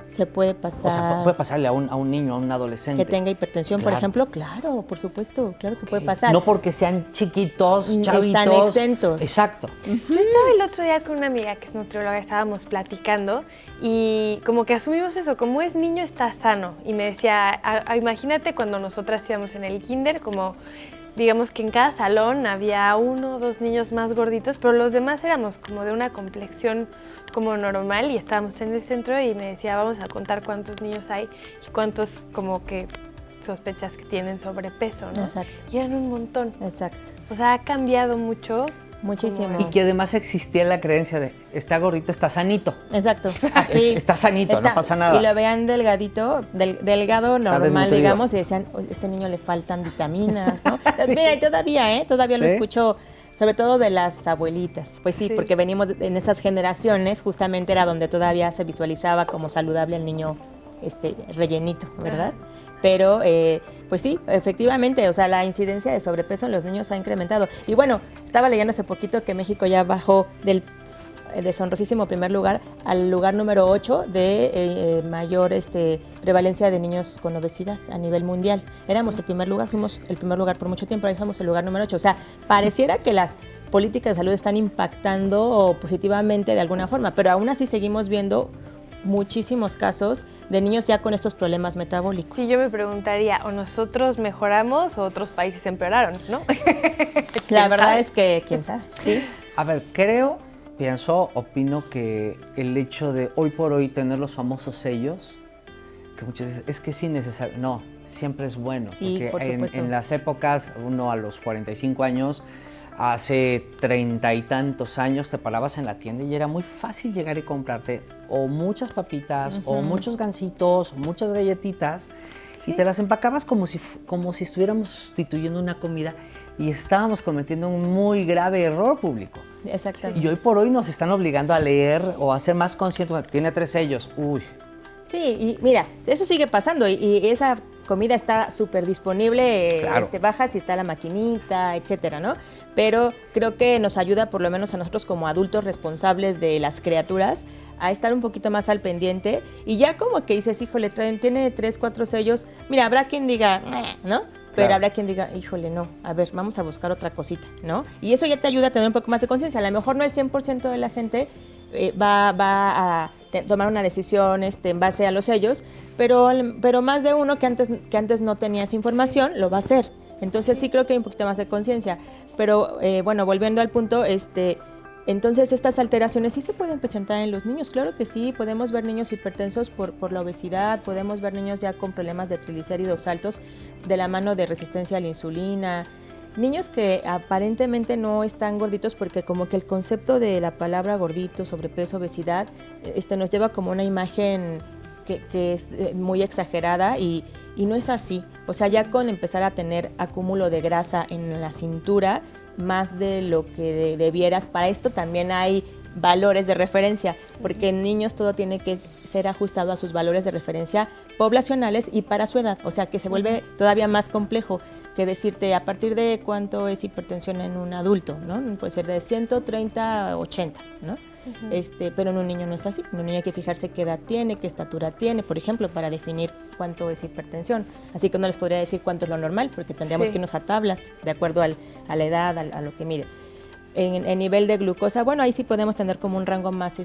Se puede pasar. O sea, puede pasarle a un niño, a un adolescente. Que tenga hipertensión, Claro. por ejemplo, claro, por supuesto, claro que puede pasar. No porque sean chiquitos, chavitos. Están exentos. Exacto. Yo estaba el otro día con una amiga que es nutrióloga, estábamos platicando y como que asumimos eso, como es niño está sano. Y me decía, imagínate cuando nosotras íbamos en el kinder, como digamos que en cada salón había 1 o 2 niños más gorditos, pero los demás éramos como de una complexión como normal y estábamos en el centro y me decía, vamos a contar cuántos niños hay y cuántos como que sospechas que tienen sobrepeso, ¿no? Exacto. Y eran un montón. Exacto. O sea, ha cambiado mucho. Muchísimo. Y que además existía la creencia de, está gordito, está sanito. Exacto. Sí. Está sanito, no pasa nada. Y lo vean delgadito, delgado normal, digamos, y decían, a este niño le faltan vitaminas, ¿no? Sí. Mira, y todavía lo escucho, sobre todo de las abuelitas. Pues sí, porque venimos en esas generaciones, justamente era donde todavía se visualizaba como saludable el niño rellenito, ¿verdad? Pero, pues sí, efectivamente, o sea, la incidencia de sobrepeso en los niños ha incrementado. Y bueno, estaba leyendo hace poquito que México ya bajó del deshonrosísimo primer lugar al lugar número 8 de mayor prevalencia de niños con obesidad a nivel mundial. Éramos el primer lugar, fuimos el primer lugar por mucho tiempo, ahora somos el lugar número 8. O sea, pareciera que las políticas de salud están impactando positivamente de alguna forma, pero aún así seguimos viendo muchísimos casos de niños ya con estos problemas metabólicos. Sí, yo me preguntaría, o nosotros mejoramos o otros países empeoraron, ¿no? La verdad es que, quién sabe, ¿sí? A ver, opino que el hecho de hoy por hoy tener los famosos sellos, que muchas veces es que es innecesario, no, siempre es bueno. Sí, porque por supuesto. en las épocas, uno a los 45 años, hace 30 y tantos años te parabas en la tienda y era muy fácil llegar y comprarte o muchas papitas, o muchos gansitos, o muchas galletitas, y te las empacabas como si estuviéramos sustituyendo una comida y estábamos cometiendo un muy grave error público. Exactamente. Y hoy por hoy nos están obligando a leer o a ser más conscientes. Tiene 3 sellos, uy. Sí, y mira, eso sigue pasando y esa comida está súper disponible, claro. Bajas y está la maquinita, etcétera, ¿no? Pero creo que nos ayuda, por lo menos a nosotros como adultos responsables de las criaturas, a estar un poquito más al pendiente y ya como que dices, híjole, tiene 3, 4 sellos, mira, habrá quien diga, ¿no? Pero habrá quien diga, híjole, no, a ver, vamos a buscar otra cosita, ¿no? Y eso ya te ayuda a tener un poco más de conciencia. A lo mejor no el 100% de la gente va a tomar una decisión en base a los sellos, pero más de uno que antes no tenía esa información lo va a hacer. Entonces sí creo que hay un poquito más de conciencia. Pero bueno, volviendo al punto, entonces estas alteraciones sí se pueden presentar en los niños, claro que sí, podemos ver niños hipertensos por la obesidad, podemos ver niños ya con problemas de triglicéridos altos de la mano de resistencia a la insulina, niños que aparentemente no están gorditos porque como que el concepto de la palabra gordito, sobrepeso, obesidad, nos lleva como una imagen que es muy exagerada y no es así. O sea, ya con empezar a tener acúmulo de grasa en la cintura, más de lo que debieras, para esto también hay valores de referencia, porque en niños todo tiene que ser ajustado a sus valores de referencia poblacionales y para su edad, o sea que se vuelve todavía más complejo que decirte a partir de cuánto es hipertensión en un adulto, ¿no? Puede ser de 130 a 80, ¿no? Pero en un niño no es así, en un niño hay que fijarse qué edad tiene, qué estatura tiene, por ejemplo, para definir cuánto es hipertensión, así que no les podría decir cuánto es lo normal, porque tendríamos que irnos a tablas de acuerdo a la edad, a lo que mide. En nivel de glucosa, bueno, ahí sí podemos tener como un rango más,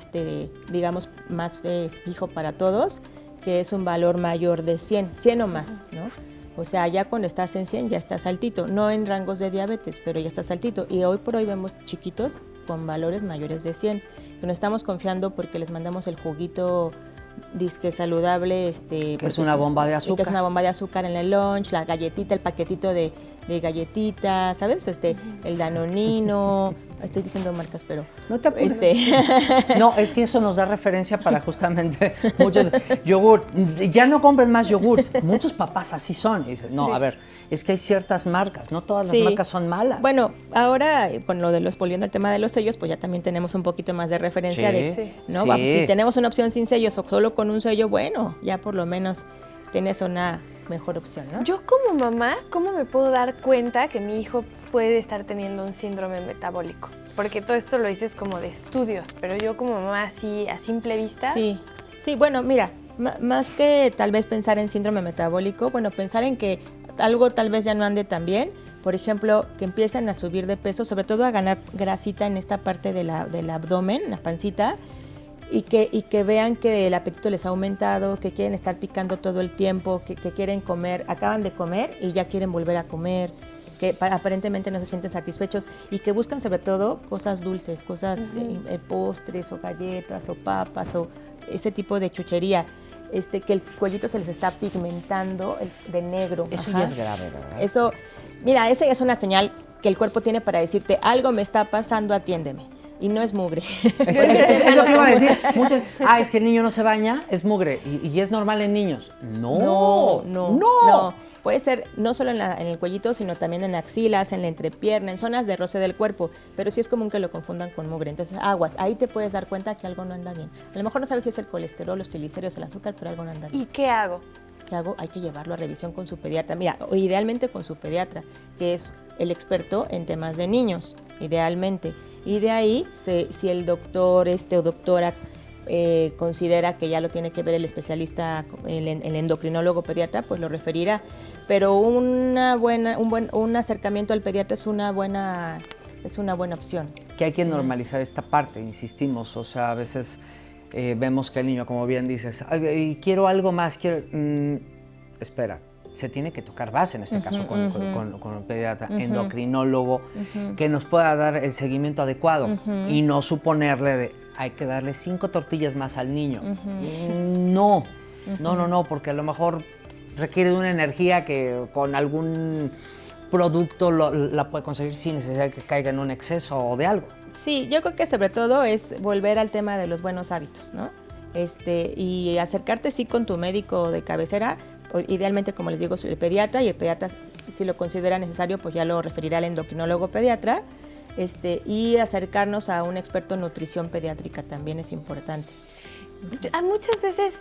digamos, más fijo para todos, que es un valor mayor de 100 o más, ¿no? O sea, ya cuando estás en 100 ya estás altito, no en rangos de diabetes, pero ya estás altito. Y hoy por hoy vemos chiquitos con valores mayores de 100, que nos estamos confiando porque les mandamos el juguito disque saludable, que es una bomba de azúcar. Que es una bomba de azúcar en el lunch, la galletita, el paquetito de galletitas, ¿sabes? El Danonino, estoy diciendo marcas, pero no te apures. No, es que eso nos da referencia para justamente muchos yogur. Ya no compren más yogurts. Muchos papás así son. Y dicen, no, a ver, es que hay ciertas marcas, no todas las marcas son malas. Bueno, ahora con lo de volviendo al tema de los sellos, pues ya también tenemos un poquito más de referencia ¿no? Vamos, si tenemos una opción sin sellos o solo con un sello, bueno, ya por lo menos tienes una mejor opción, ¿no? Yo como mamá, ¿cómo me puedo dar cuenta que mi hijo puede estar teniendo un síndrome metabólico? Porque todo esto lo dices como de estudios, pero yo como mamá así a simple vista... Sí, bueno, mira, más que tal vez pensar en síndrome metabólico, bueno, pensar en que algo tal vez ya no ande tan bien, por ejemplo, que empiecen a subir de peso, sobre todo a ganar grasita en esta parte del abdomen, la pancita, y que vean que el apetito les ha aumentado, que quieren estar picando todo el tiempo, que quieren comer, acaban de comer y ya quieren volver a comer, que aparentemente no se sienten satisfechos y que buscan sobre todo cosas dulces, cosas postres o galletas o papas o ese tipo de chuchería. Que el cuellito se les está pigmentando de negro. Eso ya es grave, ¿verdad? Eso, mira, esa ya es una señal que el cuerpo tiene para decirte, algo me está pasando, atiéndeme. Y no es mugre. Es lo que iba a decir. Muchos, es que el niño no se baña, es mugre. Y es normal en niños. No. Puede ser no solo en el cuellito, sino también en axilas, en la entrepierna, en zonas de roce del cuerpo. Pero sí es común que lo confundan con mugre. Entonces, aguas. Ahí te puedes dar cuenta que algo no anda bien. A lo mejor no sabes si es el colesterol, los triglicéridos, el azúcar, pero algo no anda bien. ¿Y qué hago? ¿Qué hago? Hay que llevarlo a revisión con su pediatra. Mira, o idealmente con su pediatra, que es el experto en temas de niños, idealmente. Y de ahí, si el doctor o doctora considera que ya lo tiene que ver el especialista, el endocrinólogo pediatra, pues lo referirá. Pero un acercamiento al pediatra es una buena opción. Que hay que normalizar esta parte, insistimos. O sea, a veces vemos que el niño, como bien dices, quiero algo más, espera. Se tiene que tocar base en este caso con el pediatra, endocrinólogo, que nos pueda dar el seguimiento adecuado y no suponerle hay que darle 5 tortillas más al niño. No, porque a lo mejor requiere de una energía que con algún producto la puede conseguir sin necesidad de que caiga en un exceso o de algo. Sí, yo creo que sobre todo es volver al tema de los buenos hábitos, ¿no? Y acercarte sí con tu médico de cabecera, idealmente, como les digo, el pediatra, y el pediatra, si lo considera necesario, pues ya lo referirá al endocrinólogo pediatra, y acercarnos a un experto en nutrición pediátrica también es importante. Muchas veces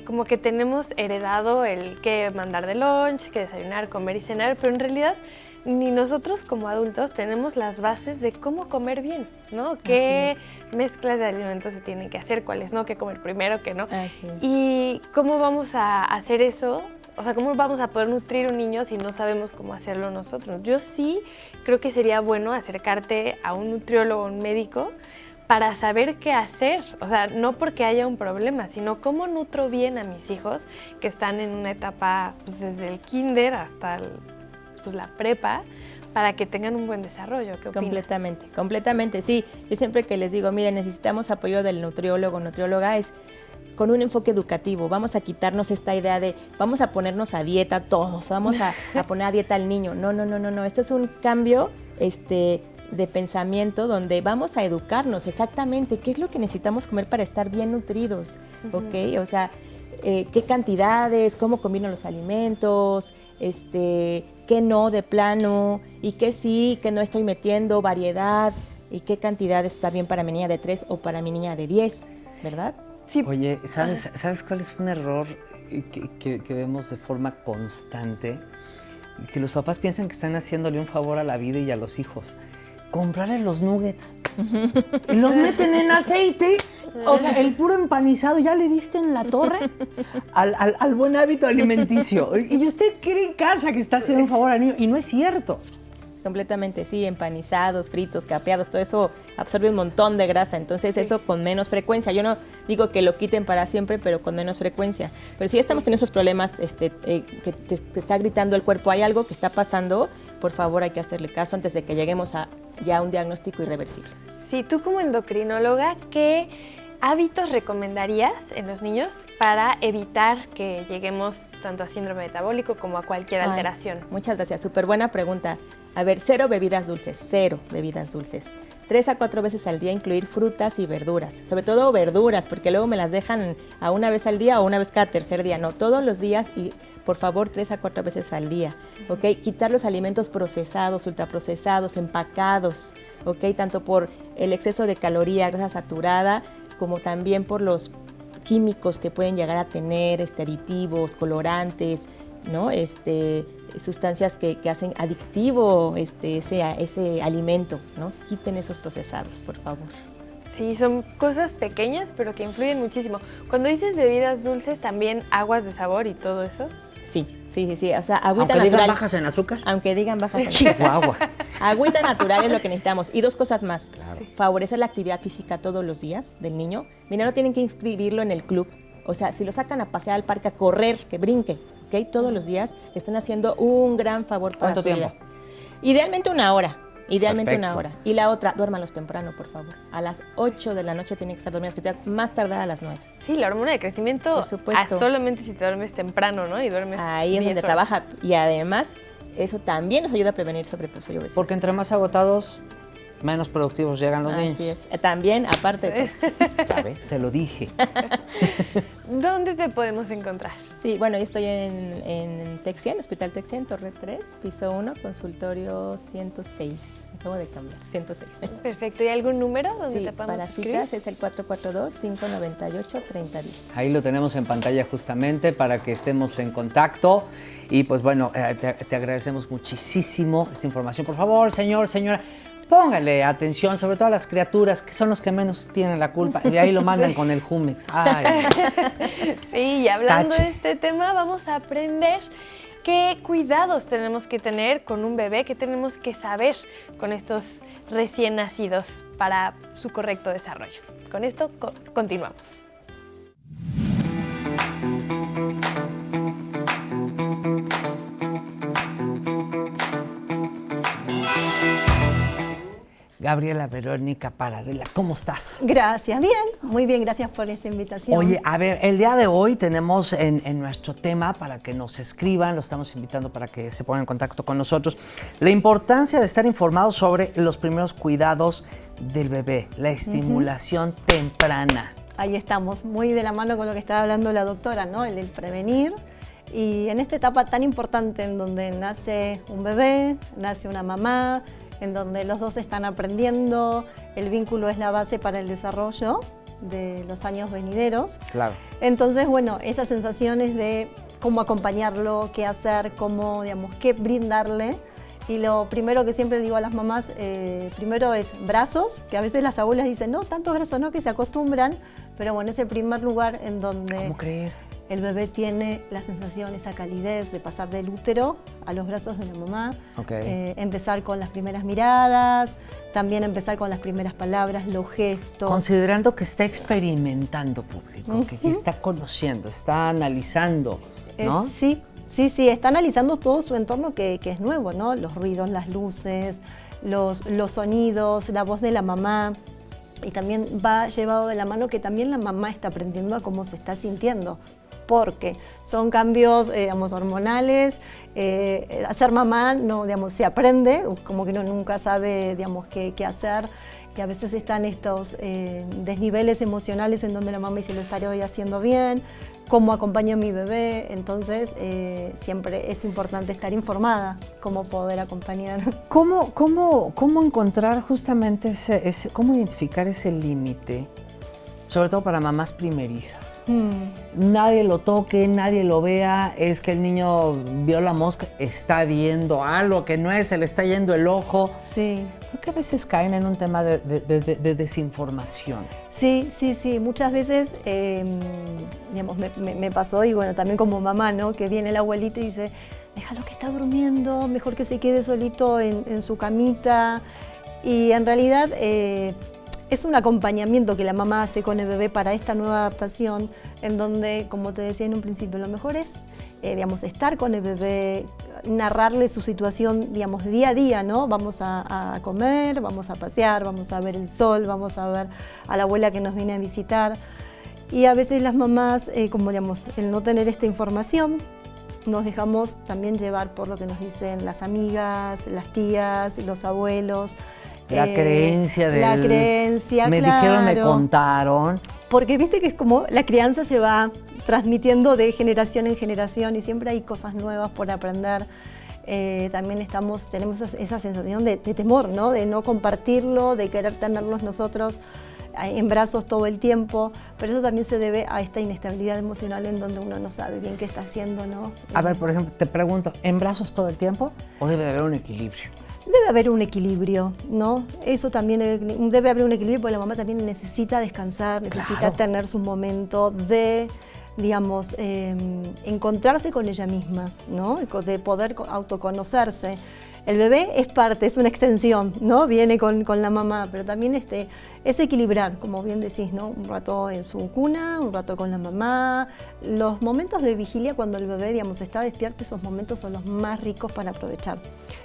como que tenemos heredado el que mandar de lunch, que desayunar, comer y cenar, pero en realidad ni nosotros como adultos tenemos las bases de cómo comer bien, ¿no? ¿Qué mezclas de alimentos se tienen que hacer, cuáles no, qué comer primero, qué no? Así es. Y cómo vamos a hacer eso, o sea, cómo vamos a poder nutrir a un niño si no sabemos cómo hacerlo nosotros. Yo sí creo que sería bueno acercarte a un nutriólogo, un médico, para saber qué hacer, o sea, no porque haya un problema, sino cómo nutro bien a mis hijos que están en una etapa, pues desde el kinder hasta la prepa, para que tengan un buen desarrollo. ¿Qué opinas? Completamente, sí. Yo siempre que les digo, miren, necesitamos apoyo del nutriólogo, nutrióloga, es con un enfoque educativo. Vamos a quitarnos esta idea de vamos a ponernos a dieta todos, vamos a poner a dieta al niño. No. Esto es un cambio de pensamiento donde vamos a educarnos exactamente qué es lo que necesitamos comer para estar bien nutridos, ¿ok? O sea, qué cantidades, cómo combino los alimentos, qué no de plano, y qué sí, qué no estoy metiendo, variedad, y qué cantidad está bien para mi niña de 3 o para mi niña de 10, ¿verdad? Sí. Oye, ¿sabes cuál es un error que vemos de forma constante? Que los papás piensan que están haciéndole un favor a la vida y a los hijos. Comprarle los nuggets. Y los meten en aceite. O sea, el puro empanizado, ya le diste en la torre al buen hábito alimenticio. Y usted cree en casa que está haciendo un favor al niño, y no es cierto. Completamente, sí, empanizados, fritos, capeados, todo eso absorbe un montón de grasa, entonces eso con menos frecuencia. Yo no digo que lo quiten para siempre, pero con menos frecuencia. Pero si ya estamos teniendo esos problemas que te está gritando el cuerpo, hay algo que está pasando, por favor hay que hacerle caso antes de que lleguemos a ya un diagnóstico irreversible. Sí, tú como endocrinóloga, ¿qué hábitos recomendarías en los niños para evitar que lleguemos tanto a síndrome metabólico como a cualquier alteración? Muchas gracias, súper buena pregunta. A ver, 0 bebidas dulces, 0 bebidas dulces. 3 a 4 veces al día incluir frutas y verduras, sobre todo verduras, porque luego me las dejan a una vez al día o una vez cada tercer día, no, todos los días, y por favor 3 a 4 veces al día, ¿ok? Quitar los alimentos procesados, ultraprocesados, empacados, ¿ok? Tanto por el exceso de caloría, grasa saturada, como también por los químicos que pueden llegar a tener, aditivos, colorantes, ¿no? Sustancias que hacen adictivo ese alimento, ¿no? Quiten esos procesados, por favor. Sí, son cosas pequeñas, pero que influyen muchísimo. Cuando dices bebidas dulces, ¿también aguas de sabor y todo eso? Sí. O sea, agüita natural. Aunque digan bajas en azúcar. Aunque digan bajas en azúcar. Chihuahua. Agüita natural es lo que necesitamos. Y 2 cosas más. Claro. Favorecer la actividad física todos los días del niño. Mira, no tienen que inscribirlo en el club. O sea, si lo sacan a pasear al parque, a correr, que brinque, ¿ok? Todos los días le están haciendo un gran favor para su vida. Idealmente 1 hora. Idealmente Perfecto. 1 hora. Y la otra, duérmalos temprano, por favor. A las 8 de la noche tienen que estar dormidas, más tardar a las 9. Sí, la hormona de crecimiento, por supuesto. Solamente si te duermes temprano, ¿no? Y duermes ahí es donde horas. Trabaja. Y además, eso también nos ayuda a prevenir sobrepeso y obesidad. Porque entre más agotados, menos productivos llegan los niños. Así es. También, aparte de todo. ¿Sabe? Se lo dije. ¿Dónde te podemos encontrar? Sí, bueno, yo estoy en Texien, Hospital Texien, Torre 3, piso 1, consultorio 106. Acabo de cambiar, 106. Perfecto. ¿Y algún número donde Sí, te podamos para escribir? citas es el 442-598-3010. Ahí lo tenemos en pantalla justamente para que estemos en contacto. Y pues bueno, te agradecemos muchísimo esta información. Por favor, señora, póngale atención, sobre todo a las criaturas, que son los que menos tienen la culpa. Y ahí lo mandan con el Jumex. Ay. Sí, y hablando Tache. de este tema, vamos a aprender qué cuidados tenemos que tener con un bebé, qué tenemos que saber con estos recién nacidos para su correcto desarrollo. Con esto continuamos. Gabriela Verónica Paradela, ¿cómo estás? Gracias, bien, muy bien, gracias por esta invitación. Oye, a ver, el día de hoy tenemos en nuestro tema para que nos escriban, lo estamos invitando para que se pongan en contacto con nosotros, la importancia de estar informados sobre los primeros cuidados del bebé, la estimulación temprana. Ahí estamos, muy de la mano con lo que estaba hablando la doctora, ¿no? El prevenir. Y en esta etapa tan importante en donde nace un bebé, nace una mamá, en donde los dos están aprendiendo, el vínculo es la base para el desarrollo de los años venideros. Claro. Entonces, bueno, esas sensaciones de cómo acompañarlo, qué hacer, cómo, digamos, qué brindarle. Y lo primero que siempre digo a las mamás, primero es brazos, que a veces las abuelas dicen, no, tantos brazos no, que se acostumbran, pero bueno, es el primer lugar en donde ¿Cómo crees? el bebé tiene la sensación, esa calidez de pasar del útero a los brazos de la mamá. Okay. Empezar con las primeras miradas, también empezar con las primeras palabras, los gestos. Considerando que está experimentando público, que está conociendo, está analizando, ¿no? Sí, está analizando todo su entorno que es nuevo, ¿no? Los ruidos, las luces, los sonidos, la voz de la mamá. Y también va llevado de la mano que también la mamá está aprendiendo a cómo se está sintiendo. Porque son cambios, digamos, hormonales. Ser mamá, no, digamos, se aprende, como que uno nunca sabe, digamos, qué hacer. Y a veces están estos desniveles emocionales en donde la mamá dice, lo estaré hoy haciendo bien, cómo acompaño a mi bebé. Entonces, siempre es importante estar informada, cómo poder acompañar. ¿Cómo encontrar justamente cómo identificar ese límite? Sobre todo para mamás primerizas. Nadie lo toque, nadie lo vea, es que el niño vio la mosca, está viendo algo que no es, se le está yendo el ojo. Sí. Creo que a veces caen en un tema de desinformación. Sí, muchas veces, digamos, me pasó, y bueno, también como mamá, ¿no? Que viene la abuelita y dice, déjalo que está durmiendo, mejor que se quede solito en su camita. Y en realidad es un acompañamiento que la mamá hace con el bebé para esta nueva adaptación, en donde, como te decía en un principio, lo mejor es, digamos, estar con el bebé, narrarle su situación, digamos, día a día, ¿no? Vamos a comer, vamos a pasear, vamos a ver el sol, vamos a ver a la abuela que nos viene a visitar. Y a veces las mamás, como digamos, el no tener esta información, nos dejamos también llevar por lo que nos dicen las amigas, las tías, los abuelos. La creencia del... La creencia, me dijeron, me contaron. Porque viste que es como la crianza se va transmitiendo de generación en generación y siempre hay cosas nuevas por aprender. También tenemos esa sensación de temor, ¿no? De no compartirlo, de querer tenerlos nosotros en brazos todo el tiempo, pero eso también se debe a esta inestabilidad emocional en donde uno no sabe bien qué está haciendo, ¿no? A ver, por ejemplo, te pregunto, ¿en brazos todo el tiempo o debe de haber un equilibrio? Debe haber un equilibrio, ¿no? Eso también debe haber un equilibrio porque la mamá también necesita descansar, necesita tener su momento de, digamos, encontrarse con ella misma, ¿no? De poder autoconocerse. El bebé es parte, es una extensión, ¿no? Viene con la mamá, pero también es equilibrar, como bien decís, ¿no? Un rato en su cuna, un rato con la mamá. Los momentos de vigilia cuando el bebé, digamos, está despierto, esos momentos son los más ricos para aprovechar.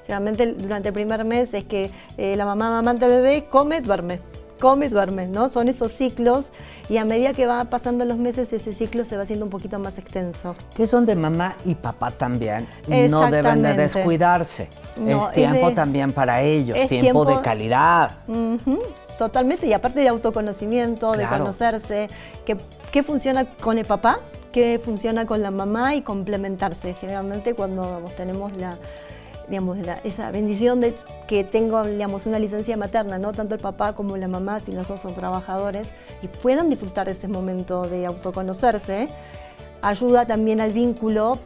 Realmente durante el primer mes es que la mamá amamanta al bebé, come, duerme. come, duerme, ¿no? Son esos ciclos y a medida que va pasando los meses ese ciclo se va haciendo un poquito más extenso. Que es donde mamá y papá también no deben de descuidarse. No, es tiempo también para ellos, tiempo de calidad. Totalmente, y aparte de autoconocimiento, de conocerse, qué funciona con el papá, qué funciona con la mamá y complementarse. Generalmente cuando tenemos esa bendición de que tengo, una licencia materna, ¿no? Tanto el papá como la mamá, si los dos son trabajadores, y puedan disfrutar ese momento de autoconocerse, ayuda también al vínculo,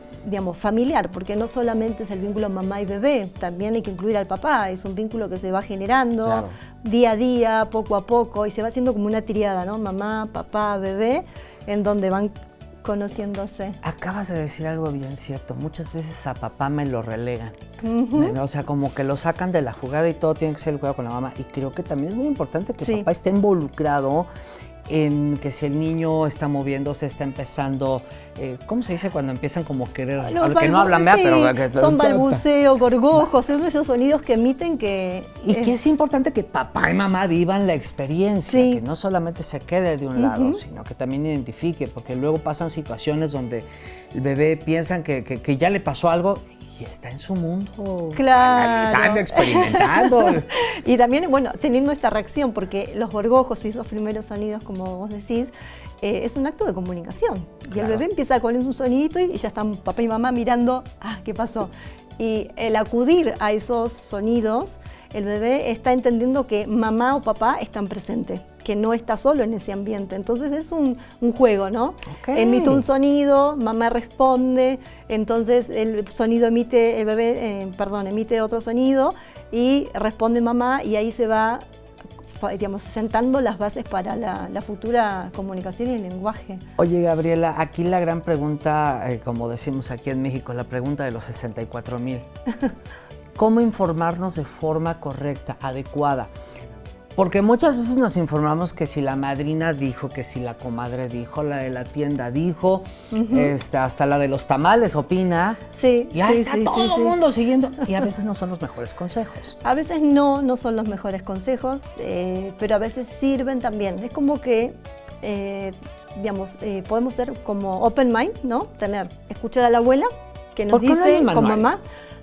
familiar, porque no solamente es el vínculo mamá y bebé, también hay que incluir al papá, es un vínculo que se va generando día a día, poco a poco, y se va haciendo como una triada, ¿no? Mamá, papá, bebé, en donde van conociéndose. Acabas de decir algo bien cierto, muchas veces a papá me lo relegan, o sea, como que lo sacan de la jugada y todo tiene que ser el cuidado con la mamá, y creo que también es muy importante que papá esté involucrado en que si el niño está moviéndose, está empezando, ¿cómo se dice cuando empiezan como a querer? Que no hablan, pero... Son balbuceo, gorgojos, son esos sonidos que emiten que... Y que es importante que papá y mamá vivan la experiencia, que no solamente se quede de un lado, sino que también identifique, porque luego pasan situaciones donde el bebé piensa que ya le pasó algo y está en su mundo, analizando, experimentando. Y también, teniendo esta reacción, porque los gorgojos y esos primeros sonidos, como vos decís, es un acto de comunicación. Y el bebé empieza con un sonidito y ya están papá y mamá mirando, ¿qué pasó? Y el acudir a esos sonidos, el bebé está entendiendo que mamá o papá están presentes, que no está solo en ese ambiente. Entonces es un juego, ¿no? Emite un sonido, mamá responde, entonces el sonido emite, el bebé, emite otro sonido y responde mamá, y ahí se va, sentando las bases para la futura comunicación y el lenguaje. Oye, Gabriela, aquí la gran pregunta, como decimos aquí en México, la pregunta de los 64,000. ¿Cómo informarnos de forma correcta, adecuada? Porque muchas veces nos informamos que si la madrina dijo, que si la comadre dijo, la de la tienda dijo, hasta la de los tamales opina. Y ahí está todo el mundo siguiendo. Y a veces no son los mejores consejos. A veces no son los mejores consejos, pero a veces sirven también. Es como que, podemos ser como open mind, ¿no? Escuchar a la abuela que nos dice con mamá.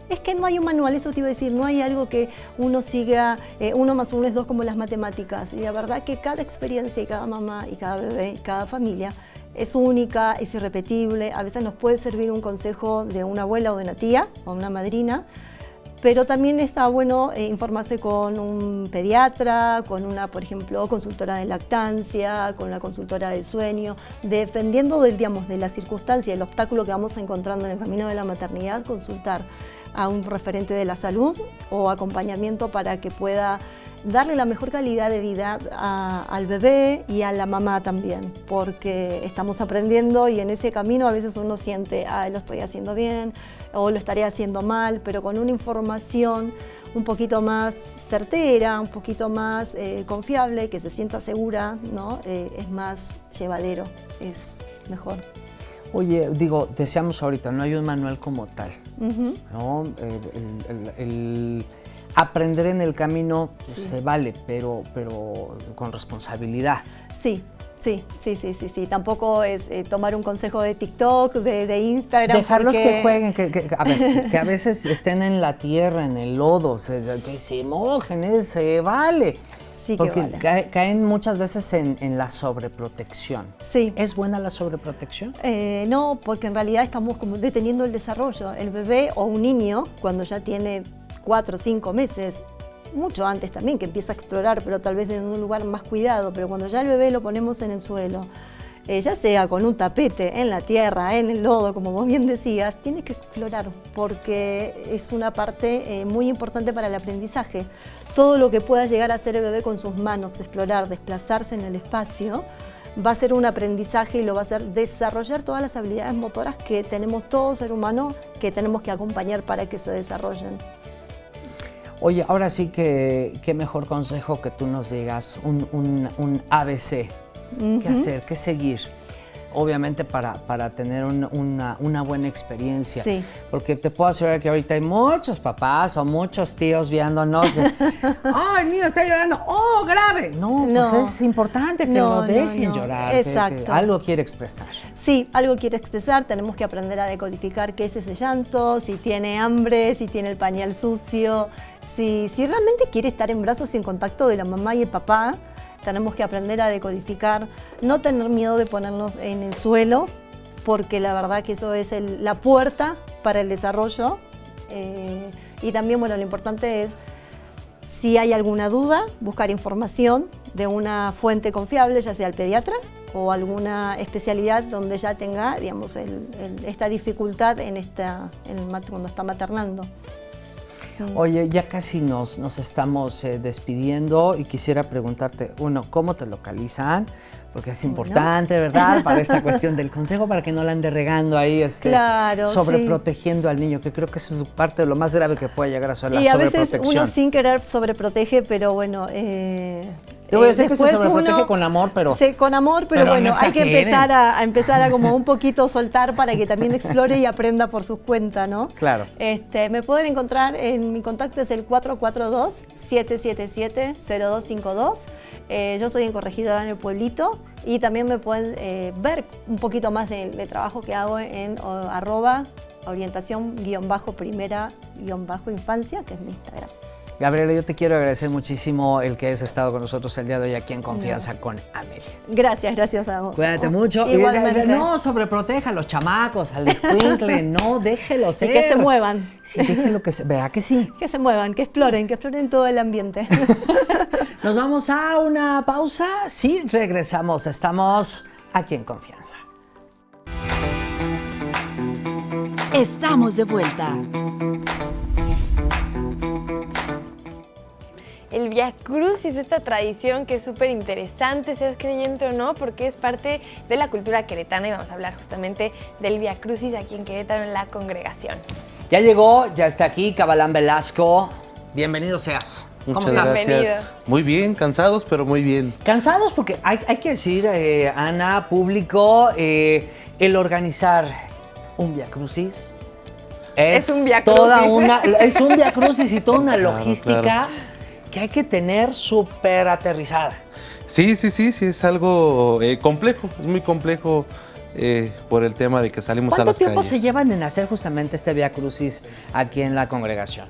Es que no hay un manual, eso te iba a decir, no hay algo que uno siga, 1 más 1 es 2 como las matemáticas. Y la verdad que cada experiencia y cada mamá y cada bebé y cada familia es única, es irrepetible. A veces nos puede servir un consejo de una abuela o de una tía o una madrina, pero también está bueno informarse con un pediatra, con una, por ejemplo, consultora de lactancia, con una consultora de sueño, dependiendo de la circunstancia, del obstáculo que vamos encontrando en el camino de la maternidad, consultar a un referente de la salud o acompañamiento para que pueda darle la mejor calidad de vida al bebé y a la mamá también, porque estamos aprendiendo y en ese camino a veces uno siente, lo estoy haciendo bien o lo estaré haciendo mal, pero con una información un poquito más certera, un poquito más confiable, que se sienta segura, ¿no? Es más llevadero, es mejor. Oye, decíamos ahorita, no hay un manual como tal, ¿no? El aprender en el camino se vale, pero con responsabilidad. Sí. Tampoco es tomar un consejo de TikTok, de Instagram. Dejarlos que jueguen, que a veces estén en la tierra, en el lodo, que se mojen, se vale. Sí, porque vale. Caen muchas veces en la sobreprotección. Sí. ¿Es buena la sobreprotección? No, porque en realidad estamos como deteniendo el desarrollo. El bebé o un niño, cuando ya tiene 4 o 5 meses, mucho antes también, que empieza a explorar, pero tal vez desde un lugar más cuidado, pero cuando ya el bebé lo ponemos en el suelo, ya sea con un tapete, en la tierra, en el lodo, como vos bien decías, tiene que explorar, porque es una parte muy importante para el aprendizaje. Todo lo que pueda llegar a hacer el bebé con sus manos, explorar, desplazarse en el espacio, va a ser un aprendizaje y lo va a hacer desarrollar todas las habilidades motoras que tenemos todo ser humano, que tenemos que acompañar para que se desarrollen. Oye, ahora sí que qué mejor consejo que tú nos digas, un ABC. ¿Qué hacer? ¿Qué seguir? obviamente para tener una buena experiencia. Sí. Porque te puedo asegurar que ahorita hay muchos papás o muchos tíos viéndonos. ¡Oh, el niño está llorando! ¡Oh, grave! No, pues es importante que lo dejen llorar. Exacto. Que algo quiere expresar. Sí, algo quiere expresar. Tenemos que aprender a decodificar qué es ese llanto, si tiene hambre, si tiene el pañal sucio, si realmente quiere estar en brazos y en contacto de la mamá y el papá. Tenemos que aprender a decodificar, no tener miedo de ponernos en el suelo, porque la verdad que eso es la puerta para el desarrollo. Y también, bueno, lo importante es, si hay alguna duda, buscar información de una fuente confiable, ya sea el pediatra o alguna especialidad donde ya tenga, digamos, esta dificultad cuando está maternando. Oye, ya casi nos estamos despidiendo y quisiera preguntarte, uno, ¿cómo te localizan? Porque es importante, ¿verdad? Para esta cuestión del consejo, para que no la ande regando ahí, claro, sobreprotegiendo al niño, que creo que eso es parte de lo más grave que puede llegar a ser la sobreprotección. Y a veces uno sin querer sobreprotege, pero bueno... Yo sé que se sobreprotege con amor, pero... Sí, con amor, pero bueno, no hay que empezar a como un poquito soltar para que también explore y aprenda por sus cuentas, ¿no? Claro. Me pueden encontrar, mi contacto es el 442-777-0252. Yo estoy en Corregidora en el Pueblito y también me pueden ver un poquito más de trabajo que hago en @orientación_primera_infancia, que es mi Instagram. Gabriela, yo te quiero agradecer muchísimo el que hayas estado con nosotros el día de hoy aquí en Confianza con Amelia. Gracias a vos. Cuídate mucho. Igualmente. No sobreproteja a los chamacos, al escuincle, no, déjelo ser. Y que se muevan. Sí, déjelo que se vea que sí. Que se muevan, que exploren todo el ambiente. Nos vamos a una pausa. Sí, regresamos. Estamos aquí en Confianza. Estamos de vuelta. El Vía Crucis, esta tradición que es súper interesante, seas creyente o no, porque es parte de la cultura queretana y vamos a hablar justamente del Vía Crucis aquí en Querétaro en la congregación. Ya llegó, ya está aquí Cabalán Velasco. Bienvenido seas. Muchas gracias. Muy bien, cansados, pero muy bien. Cansados porque hay que decir, Ana, público, el organizar un Vía Crucis es un Vía Crucis. Es un Vía Crucis y toda una logística. Claro. Que hay que tener súper aterrizada. Sí, es algo complejo, es muy complejo por el tema de que salimos a las calles. ¿Cuánto tiempo se llevan en hacer justamente este Vía Crucis aquí en la congregación?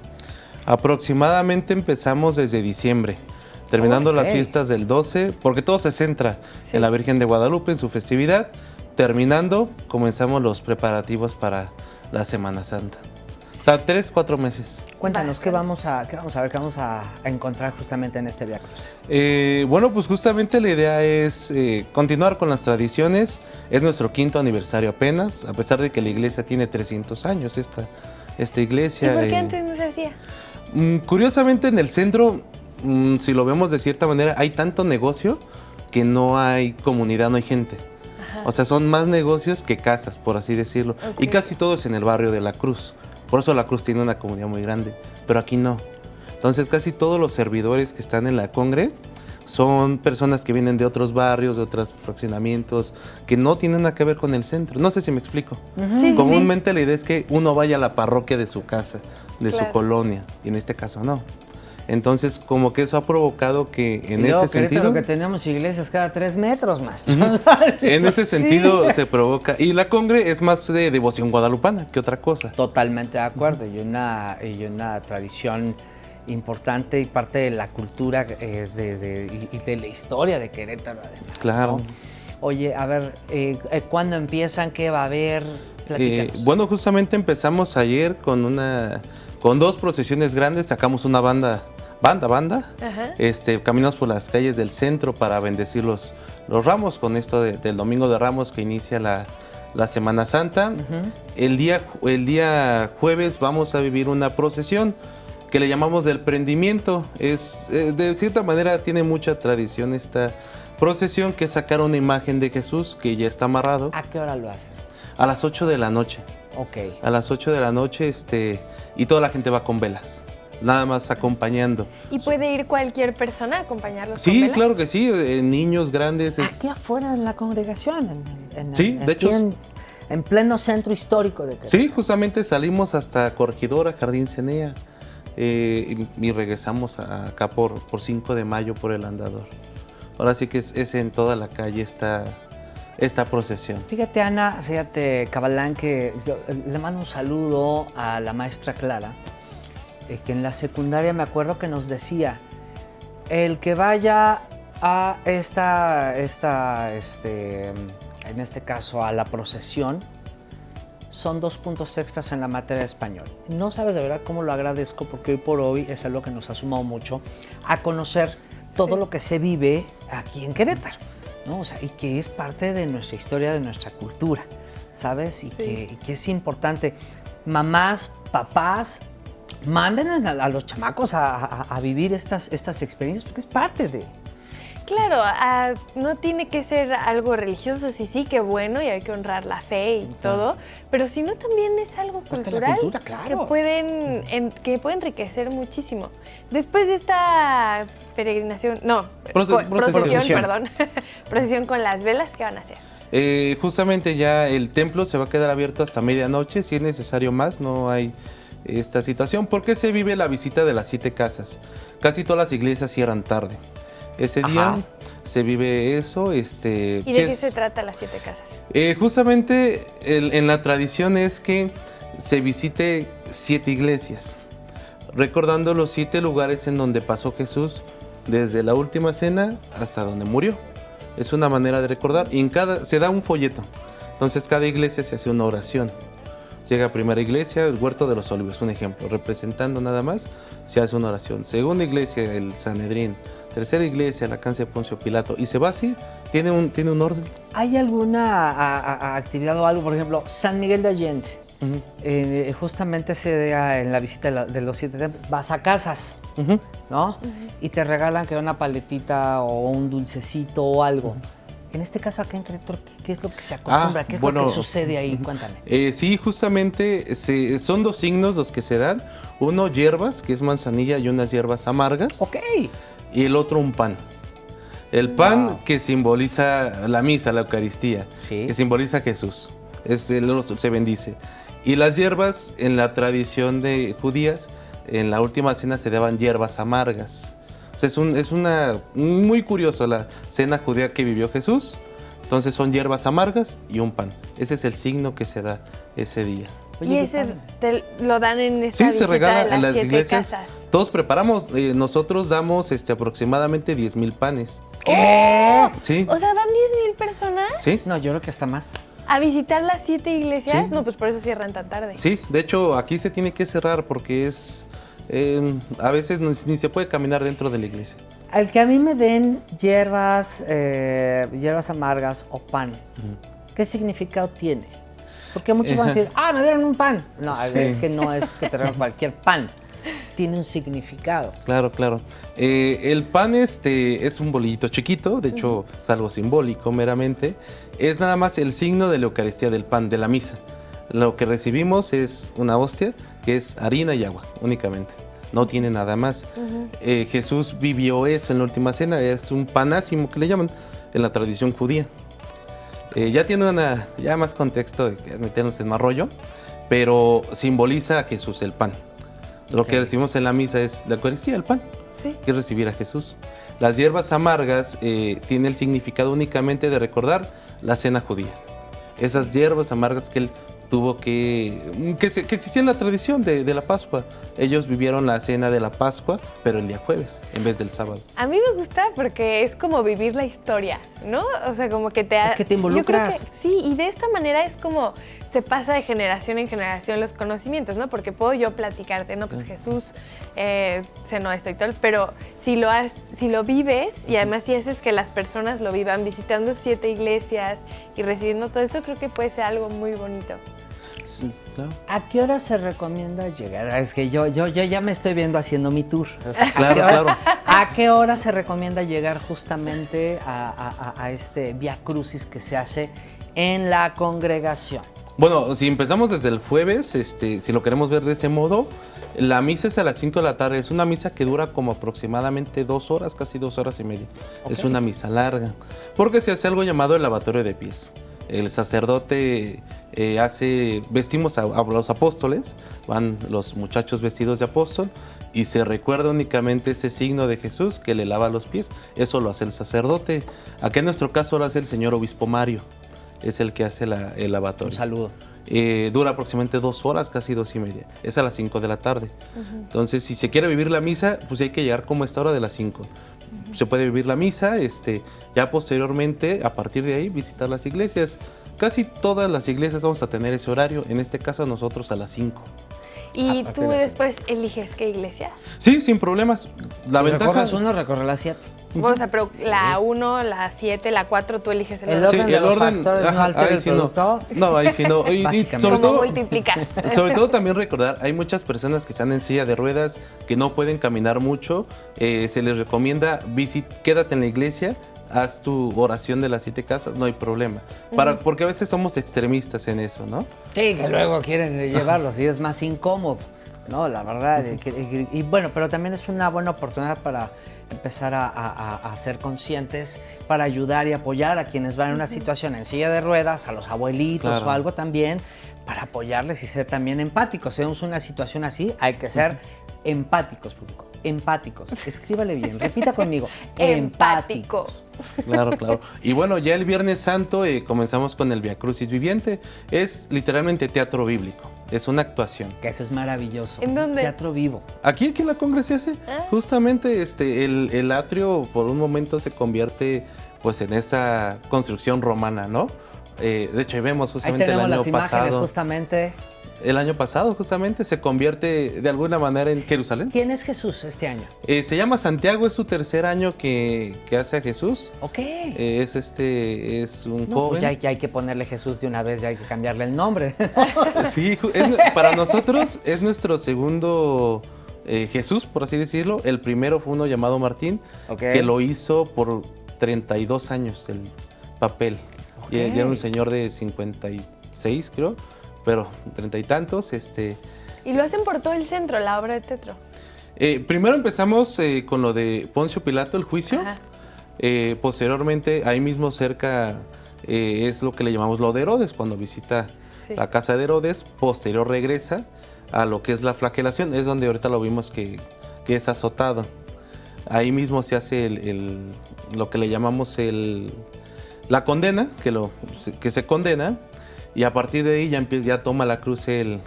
Aproximadamente empezamos desde diciembre, terminando las fiestas del 12, porque todo se centra en la Virgen de Guadalupe, en su festividad. Terminando, comenzamos los preparativos para la Semana Santa. O sea, 3-4 meses. Cuéntanos, ¿qué vamos a ver, qué vamos a encontrar justamente en este Vía Crucis? Bueno, pues justamente la idea es continuar con las tradiciones. Es nuestro 5º aniversario apenas, a pesar de que la iglesia tiene 300 años, esta iglesia. ¿Y por qué antes no se hacía? Curiosamente en el centro, si lo vemos de cierta manera, hay tanto negocio que no hay comunidad, no hay gente. Ajá. O sea, son más negocios que casas, por así decirlo. Okay. Y casi todo es en el barrio de La Cruz. Por eso La Cruz tiene una comunidad muy grande, pero aquí no. Entonces casi todos los servidores que están en la congre son personas que vienen de otros barrios, de otros fraccionamientos, que no tienen nada que ver con el centro. No sé si me explico. Sí, Comúnmente la idea es que uno vaya a la parroquia de su casa, de su colonia, y en este caso no. Entonces, como que eso ha provocado que en ese sentido... que tenemos iglesias cada 3 metros más. En ese sentido se provoca. Y la congre es más de devoción guadalupana que otra cosa. Totalmente de acuerdo. Y una tradición importante y parte de la cultura y de la historia de Querétaro, además. Claro. ¿No? Oye, a ver, ¿cuándo empiezan? ¿Qué va a haber? Bueno, justamente empezamos ayer con 2 procesiones grandes. Sacamos una banda. Caminamos por las calles del centro para bendecir los ramos con esto del Domingo de Ramos que inicia la Semana Santa. El día jueves vamos a vivir una procesión que le llamamos del prendimiento. De cierta manera tiene mucha tradición esta procesión, que es sacar una imagen de Jesús que ya está amarrado. ¿A qué hora lo hacen? A las 8 de la noche. Ok. A las 8 de la noche y toda la gente va con velas. nada más acompañando. ¿Y puede ir cualquier persona a acompañarlos? Sí, con velas? claro que sí, niños, grandes. Aquí afuera en la congregación. Sí, de hecho. En pleno centro histórico de Querétaro. Sí, justamente salimos hasta Corregidora, Jardín Cenea, y regresamos acá por 5 de mayo por el Andador. Ahora sí que es en toda la calle esta procesión. Fíjate, Ana, Cabalán, que yo le mando un saludo a la maestra Clara, que en la secundaria me acuerdo que nos decía, el que vaya a en este caso a la procesión, son 2 puntos extras en la materia de español. No sabes de verdad cómo lo agradezco, porque hoy por hoy es algo que nos ha sumado mucho a conocer todo lo que se vive aquí en Querétaro, ¿no? O sea, y que es parte de nuestra historia, de nuestra cultura, ¿sabes? Y que es importante. Mamás, papás, manden a los chamacos a vivir estas experiencias, porque es parte de... Claro, no tiene que ser algo religioso, sí, qué bueno, y hay que honrar la fe y todo, pero si no también es algo cultural claro, que puede enriquecer muchísimo. Después de esta peregrinación, procesión, perdón, procesión con las velas, ¿qué van a hacer? Justamente ya el templo se va a quedar abierto hasta medianoche, si es necesario más, no hay esta situación, porque se vive la visita de las 7 casas. Casi todas las iglesias cierran tarde. Ese día se vive eso. ¿Y de qué se trata las 7 casas? Justamente en la tradición es que se visite 7 iglesias, recordando los 7 lugares en donde pasó Jesús, desde la última cena hasta donde murió. Es una manera de recordar, y se da un folleto. Entonces cada iglesia se hace una oración. Llega a primera iglesia, el Huerto de los Olivos, un ejemplo, representando nada más, se hace una oración. Segunda iglesia, el Sanedrín. Tercera iglesia, la cancha de Poncio Pilato. Y se va así, tiene un orden. ¿Hay alguna actividad o algo, por ejemplo, San Miguel de Allende? Justamente ese día en la visita de los 7 templos, vas a casas, ¿no? Y te regalan que una paletita o un dulcecito o algo. En este caso acá en Querétaro, ¿qué es lo que se acostumbra? ¿Qué es lo que sucede ahí? Cuéntame. Sí, justamente son 2 signos los que se dan. Uno, hierbas, que es manzanilla, y unas hierbas amargas. Ok. Y el otro, un pan. El pan que simboliza la misa, la Eucaristía, que simboliza a Jesús. El otro se bendice. Y las hierbas, en la tradición de judías, en la última cena se daban hierbas amargas. O sea, es muy curioso la cena judía que vivió Jesús. Entonces son hierbas amargas y un pan. Ese es el signo que se da ese día. Oye, ¿y ese lo dan en esta visita se regala de las en las 7 iglesias. casas? Todos preparamos, nosotros damos aproximadamente 10,000 panes. ¿Qué? Sí. O sea, ¿van 10,000 personas? Sí. No, yo creo que hasta más. ¿A visitar las 7 iglesias? Sí. No, pues por eso cierran tan tarde. Sí, de hecho aquí se tiene que cerrar porque a veces ni se puede caminar dentro de la iglesia. Al que a mí me den hierbas amargas o pan, ¿qué significado tiene? Porque muchos van a decir, me dieron un pan. No, es que no es que te den cualquier pan. Tiene un significado. Claro. El pan es un bolillito chiquito, de hecho es algo simbólico meramente. Es nada más el signo de la Eucaristía, del pan, de la misa. Lo que recibimos es una hostia, que es harina y agua únicamente. No tiene nada más. Jesús vivió eso en la última cena, es un panásimo que le llaman en la tradición judía. Ya tiene más contexto de que meternos en más rollo, pero simboliza a Jesús, el pan. Lo que recibimos en la misa es la Eucaristía, el pan, que es recibir a Jesús. Las hierbas amargas tienen el significado únicamente de recordar la cena judía. Esas hierbas amargas que él tuvo que existía en la tradición de la Pascua. Ellos vivieron la cena de la Pascua, pero el día jueves, en vez del sábado. A mí me gusta porque es como vivir la historia, ¿no? O sea, como que es que te involucras. Yo creo que, sí, y de esta manera es como se pasa de generación en generación los conocimientos, ¿no? Porque puedo yo platicarte, ¿no? Pues Jesús cenó esto y todo, pero si lo vives y además si haces que las personas lo vivan visitando 7 iglesias y recibiendo todo esto, creo que puede ser algo muy bonito. Sí, claro. ¿A qué hora se recomienda llegar? Es que yo ya me estoy viendo haciendo mi tour. O sea, claro. ¿A qué hora se recomienda llegar justamente a este Vía Crucis que se hace en la congregación? Bueno, si empezamos desde el jueves, si lo queremos ver de ese modo, la misa es a las 5 de la tarde. Es una misa que dura como aproximadamente 2 horas, casi 2 horas y media. Okay. Es una misa larga, porque se hace algo llamado el lavatorio de pies. El sacerdote vestimos a los apóstoles, van los muchachos vestidos de apóstol y se recuerda únicamente ese signo de Jesús que le lava los pies. Eso lo hace el sacerdote. Aquí en nuestro caso lo hace el señor obispo Mario, es el que hace el lavatorio. Un saludo. Dura aproximadamente 2 horas, casi 2 y media. Es a las 5 de la tarde. Entonces, si se quiere vivir la misa, pues hay que llegar como a esta hora de las 5. Se puede vivir la misa, ya posteriormente, a partir de ahí, visitar las iglesias. Casi todas las iglesias vamos a tener ese horario, en este caso nosotros a las 5. ¿Y tú después eliges qué iglesia? Sí, sin problemas. La ventaja... Recorres uno, recorre las 7. O sea, pero sí. La 1, la 7, la 4, tú eliges el orden. Sí, el orden no altera el producto. No, ahí sí no. Y sobre todo, multiplicar. Sobre todo también recordar, hay muchas personas que están en silla de ruedas, que no pueden caminar mucho. Se les recomienda, quédate en la iglesia, haz tu oración de las 7 casas, no hay problema. Porque a veces somos extremistas en eso, ¿no? Sí, que luego quieren llevarlos y es más incómodo, ¿no? La verdad. Y bueno, pero también es una buena oportunidad para empezar a ser conscientes, para ayudar y apoyar a quienes van en una situación en silla de ruedas, a los abuelitos o algo también, para apoyarles y ser también empáticos. Si vemos una situación así, hay que ser empáticos, público. Empáticos. Escríbale bien, repita conmigo. Empáticos. Claro. Y bueno, ya el Viernes Santo comenzamos con el Via Crucis Viviente. Es literalmente teatro bíblico. Es una actuación. Que eso es maravilloso. ¿En dónde? Teatro vivo. Aquí en la Congre se hace. Justamente el atrio por un momento se convierte pues en esa construcción romana, ¿no? De hecho, ahí vemos justamente ahí tenemos el año las imágenes, pasado. Justamente. El año pasado, justamente, se convierte de alguna manera en Jerusalén. ¿Quién es Jesús este año? Se llama Santiago, es su tercer año que hace a Jesús. Ok. Es un joven. Pues ya hay que ponerle Jesús de una vez, ya hay que cambiarle el nombre. Sí, para nosotros es nuestro segundo Jesús, por así decirlo. El primero fue uno llamado Martín, que lo hizo por 32 años el papel. Y era un señor de 56, creo. Pero 30 y tantos. Y lo hacen por todo el centro, la obra de teatro. Primero empezamos con lo de Poncio Pilato, el juicio. Posteriormente, ahí mismo cerca, es lo que le llamamos lo de Herodes, cuando visita la casa de Herodes. Posterior regresa a lo que es la flagelación, es donde ahorita lo vimos que es azotado. Ahí mismo se hace lo que le llamamos la condena, que se condena. Y a partir de ahí ya toma la cruz el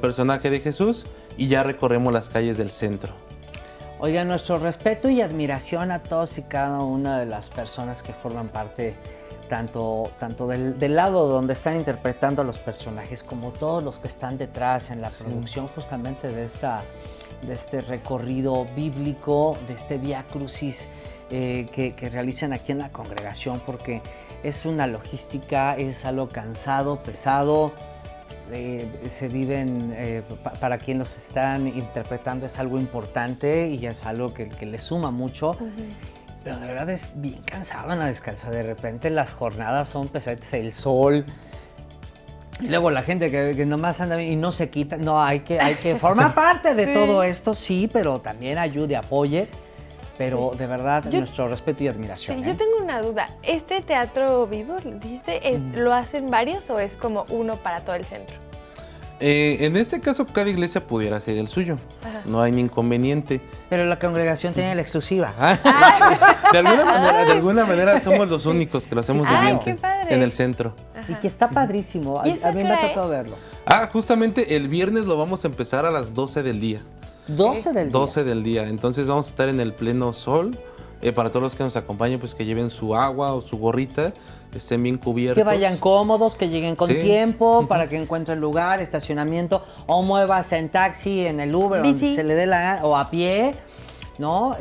personaje de Jesús y ya recorremos las calles del centro. Oiga, nuestro respeto y admiración a todos y cada una de las personas que forman parte tanto del lado donde están interpretando a los personajes como todos los que están detrás en la producción justamente de este recorrido bíblico, de este Via Crucis que realizan aquí en la congregación, porque es una logística, es algo cansado, pesado, se viven, para quien los están interpretando es algo importante y es algo que le suma mucho, pero de verdad es bien cansado, no descansa, de repente las jornadas son pesadas, el sol, y luego la gente que nomás anda y no se quita, no, hay que formar parte de todo esto, sí, pero también ayude, apoye. Pero de verdad, nuestro respeto y admiración. Sí, yo tengo una duda. ¿Este teatro vivo, dijiste, lo hacen varios o es como uno para todo el centro? En este caso, cada iglesia pudiera hacer el suyo. No hay ningún inconveniente. Pero la congregación tiene la exclusiva. De alguna manera somos los únicos que lo hacemos viviente en el centro. Y que está padrísimo. A mí me ha tocado verlo. Justamente el viernes lo vamos a empezar a las 12 del día. 12 del día. 12 del día. Entonces vamos a estar en el pleno sol. Para todos los que nos acompañen, pues que lleven su agua o su gorrita, estén bien cubiertos. Que vayan cómodos, que lleguen con tiempo, para que encuentren lugar, estacionamiento, o muévase en taxi, en el Uber, donde se le dé la gana, o a pie, ¿no?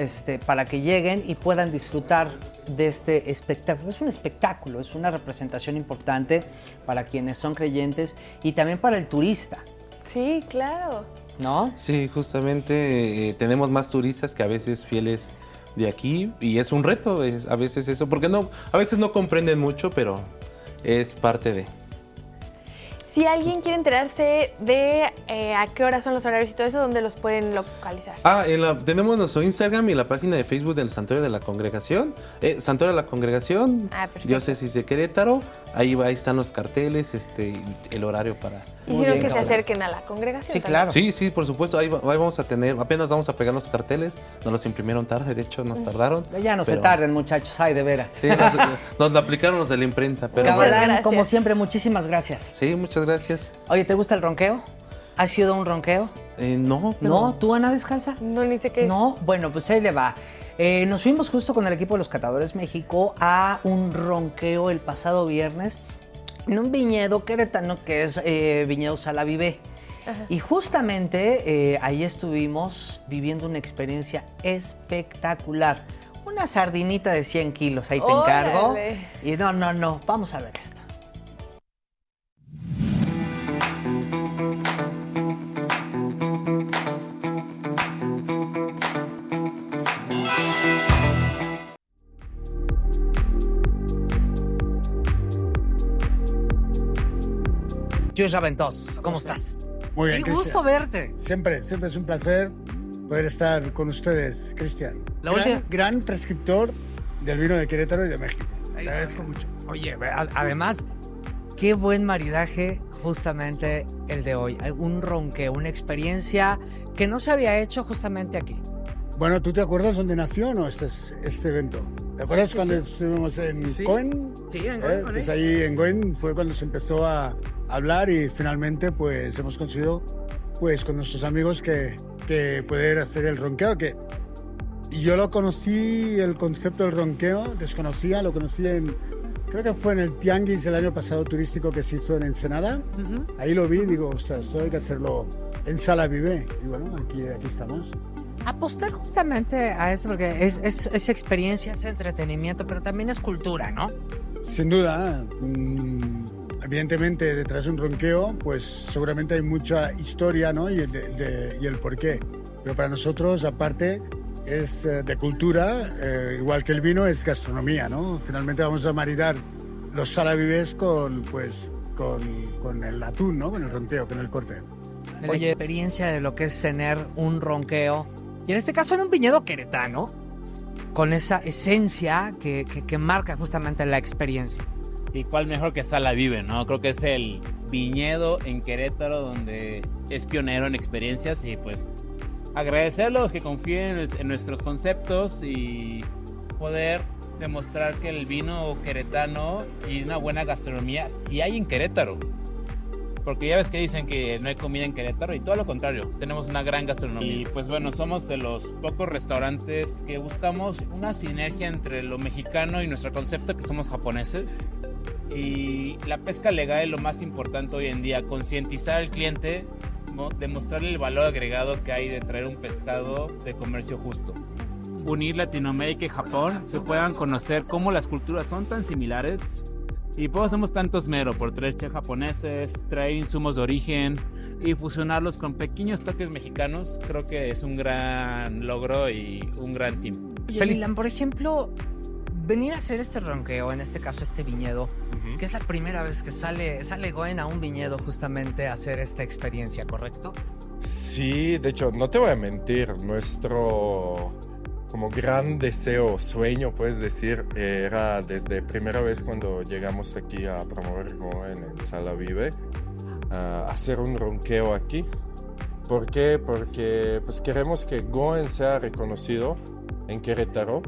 Para que lleguen y puedan disfrutar de este espectáculo. Es un espectáculo, es una representación importante para quienes son creyentes y también para el turista. Sí, claro. ¿No? Sí, justamente tenemos más turistas que a veces fieles de aquí y es un reto a veces eso, porque a veces no comprenden mucho, pero es parte de... Si alguien quiere enterarse de a qué hora son los horarios y todo eso, ¿dónde los pueden localizar? Tenemos nuestro Instagram y la página de Facebook del Santuario de la Congregación. Santuario de la Congregación, Diócesis de Querétaro. Ahí están los carteles, el horario para... Y si no, que se acerquen a la congregación. Sí, claro. Sí, por supuesto. Ahí vamos a tener, apenas vamos a pegar los carteles. Nos los imprimieron tarde, de hecho nos tardaron. Ya no se tarden, muchachos, ay, de veras. Sí, nos lo aplicaron los de la imprenta. Pero Cabalán, como siempre, muchísimas gracias. Sí, muchas gracias. Oye, ¿te gusta el ronqueo? ¿Has sido un ronqueo? No. ¿No? ¿Tú, Ana Descalza? No, ni sé qué. No, bueno, pues ahí le va. Nos fuimos justo con el equipo de los Catadores México a un ronqueo el pasado viernes en un viñedo queretano que es Viñedo Sala Vive. Ajá. Y justamente ahí estuvimos viviendo una experiencia espectacular. Una sardinita de 100 kilos, ahí te encargo. ¡Órale! Y no, vamos a ver esto. Luis Raventós, ¿cómo estás? Muy bien, Qué gusto verte. Siempre es un placer poder estar con ustedes, Cristian. Gran prescriptor del vino de Querétaro y de México. Te agradezco mucho. Oye, además, qué buen maridaje justamente el de hoy. Un ronqueo, una experiencia que no se había hecho justamente aquí. Bueno, ¿tú te acuerdas dónde nació no este evento? ¿Te acuerdas cuando estuvimos en Goen? Sí, en Goen. Pues ahí en Goen fue cuando se empezó a hablar y finalmente pues hemos conseguido pues con nuestros amigos que poder hacer el ronqueo, que yo lo conocí, el concepto del ronqueo, desconocía, lo conocí creo que fue en el Tianguis el año pasado turístico que se hizo en Ensenada. Ahí lo vi y digo, ostras, esto hay que hacerlo en Sala Vive. Y bueno, aquí estamos. Apostar justamente a eso, porque es experiencia, es entretenimiento, pero también es cultura, ¿no? Sin duda. Evidentemente, detrás de un ronqueo, pues seguramente hay mucha historia, ¿no? Y el porqué. Pero para nosotros, aparte, es de cultura, igual que el vino, es gastronomía, ¿no? Finalmente vamos a maridar los salavives con el atún, ¿no? Con el ronqueo, con el corte. La experiencia de lo que es tener un ronqueo, y en este caso en un viñedo queretano, con esa esencia que marca justamente la experiencia. Y cuál mejor que Sala Vive, ¿no? Creo que es el viñedo en Querétaro donde es pionero en experiencias y pues agradecerlos que confíen en nuestros conceptos y poder demostrar que el vino queretano y una buena gastronomía sí hay en Querétaro. Porque ya ves que dicen que no hay comida en Querétaro y todo lo contrario, tenemos una gran gastronomía. Y pues bueno, somos de los pocos restaurantes que buscamos una sinergia entre lo mexicano y nuestro concepto que somos japoneses. Y la pesca legal es lo más importante hoy en día, concientizar al cliente, demostrarle el valor agregado que hay de traer un pescado de comercio justo. Unir Latinoamérica y Japón, que puedan conocer cómo las culturas son tan similares. Y por eso hacemos tanto esmero por traer chefs japoneses, traer insumos de origen y fusionarlos con pequeños toques mexicanos. Creo que es un gran logro y un gran team. Oye, Milan, por ejemplo, venir a hacer este ronqueo, en este caso este viñedo, que es la primera vez que sale Goen a un viñedo justamente a hacer esta experiencia, ¿correcto? Sí, de hecho, no te voy a mentir, nuestro como gran deseo, sueño, puedes decir, era desde primera vez cuando llegamos aquí a promover Goen en Sala Vive, hacer un ronqueo aquí. ¿Por qué? Porque pues, queremos que Goen sea reconocido en Querétaro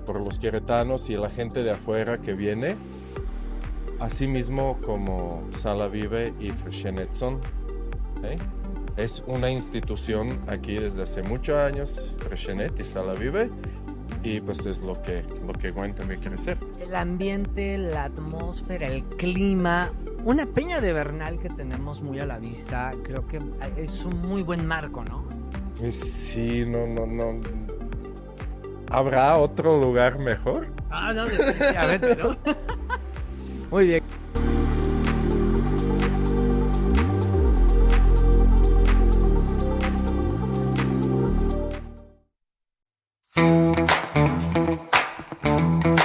por los queretanos y la gente de afuera que viene, así mismo como Sala Vive y Freixenet son. ¿Sí? Es una institución aquí desde hace muchos años, Freixenet y Sala Vive, y pues es lo que Goen también quiere ser. El ambiente, la atmósfera, el clima, una peña de Bernal que tenemos muy a la vista, creo que es un muy buen marco, ¿no? Sí, no. ¿Habrá otro lugar mejor? No, definitivamente, ¿no? Muy bien.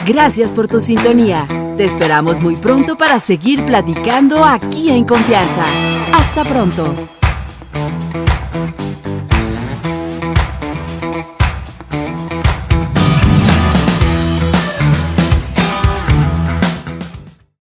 Gracias por tu sintonía. Te esperamos muy pronto para seguir platicando aquí en Confianza. Hasta pronto.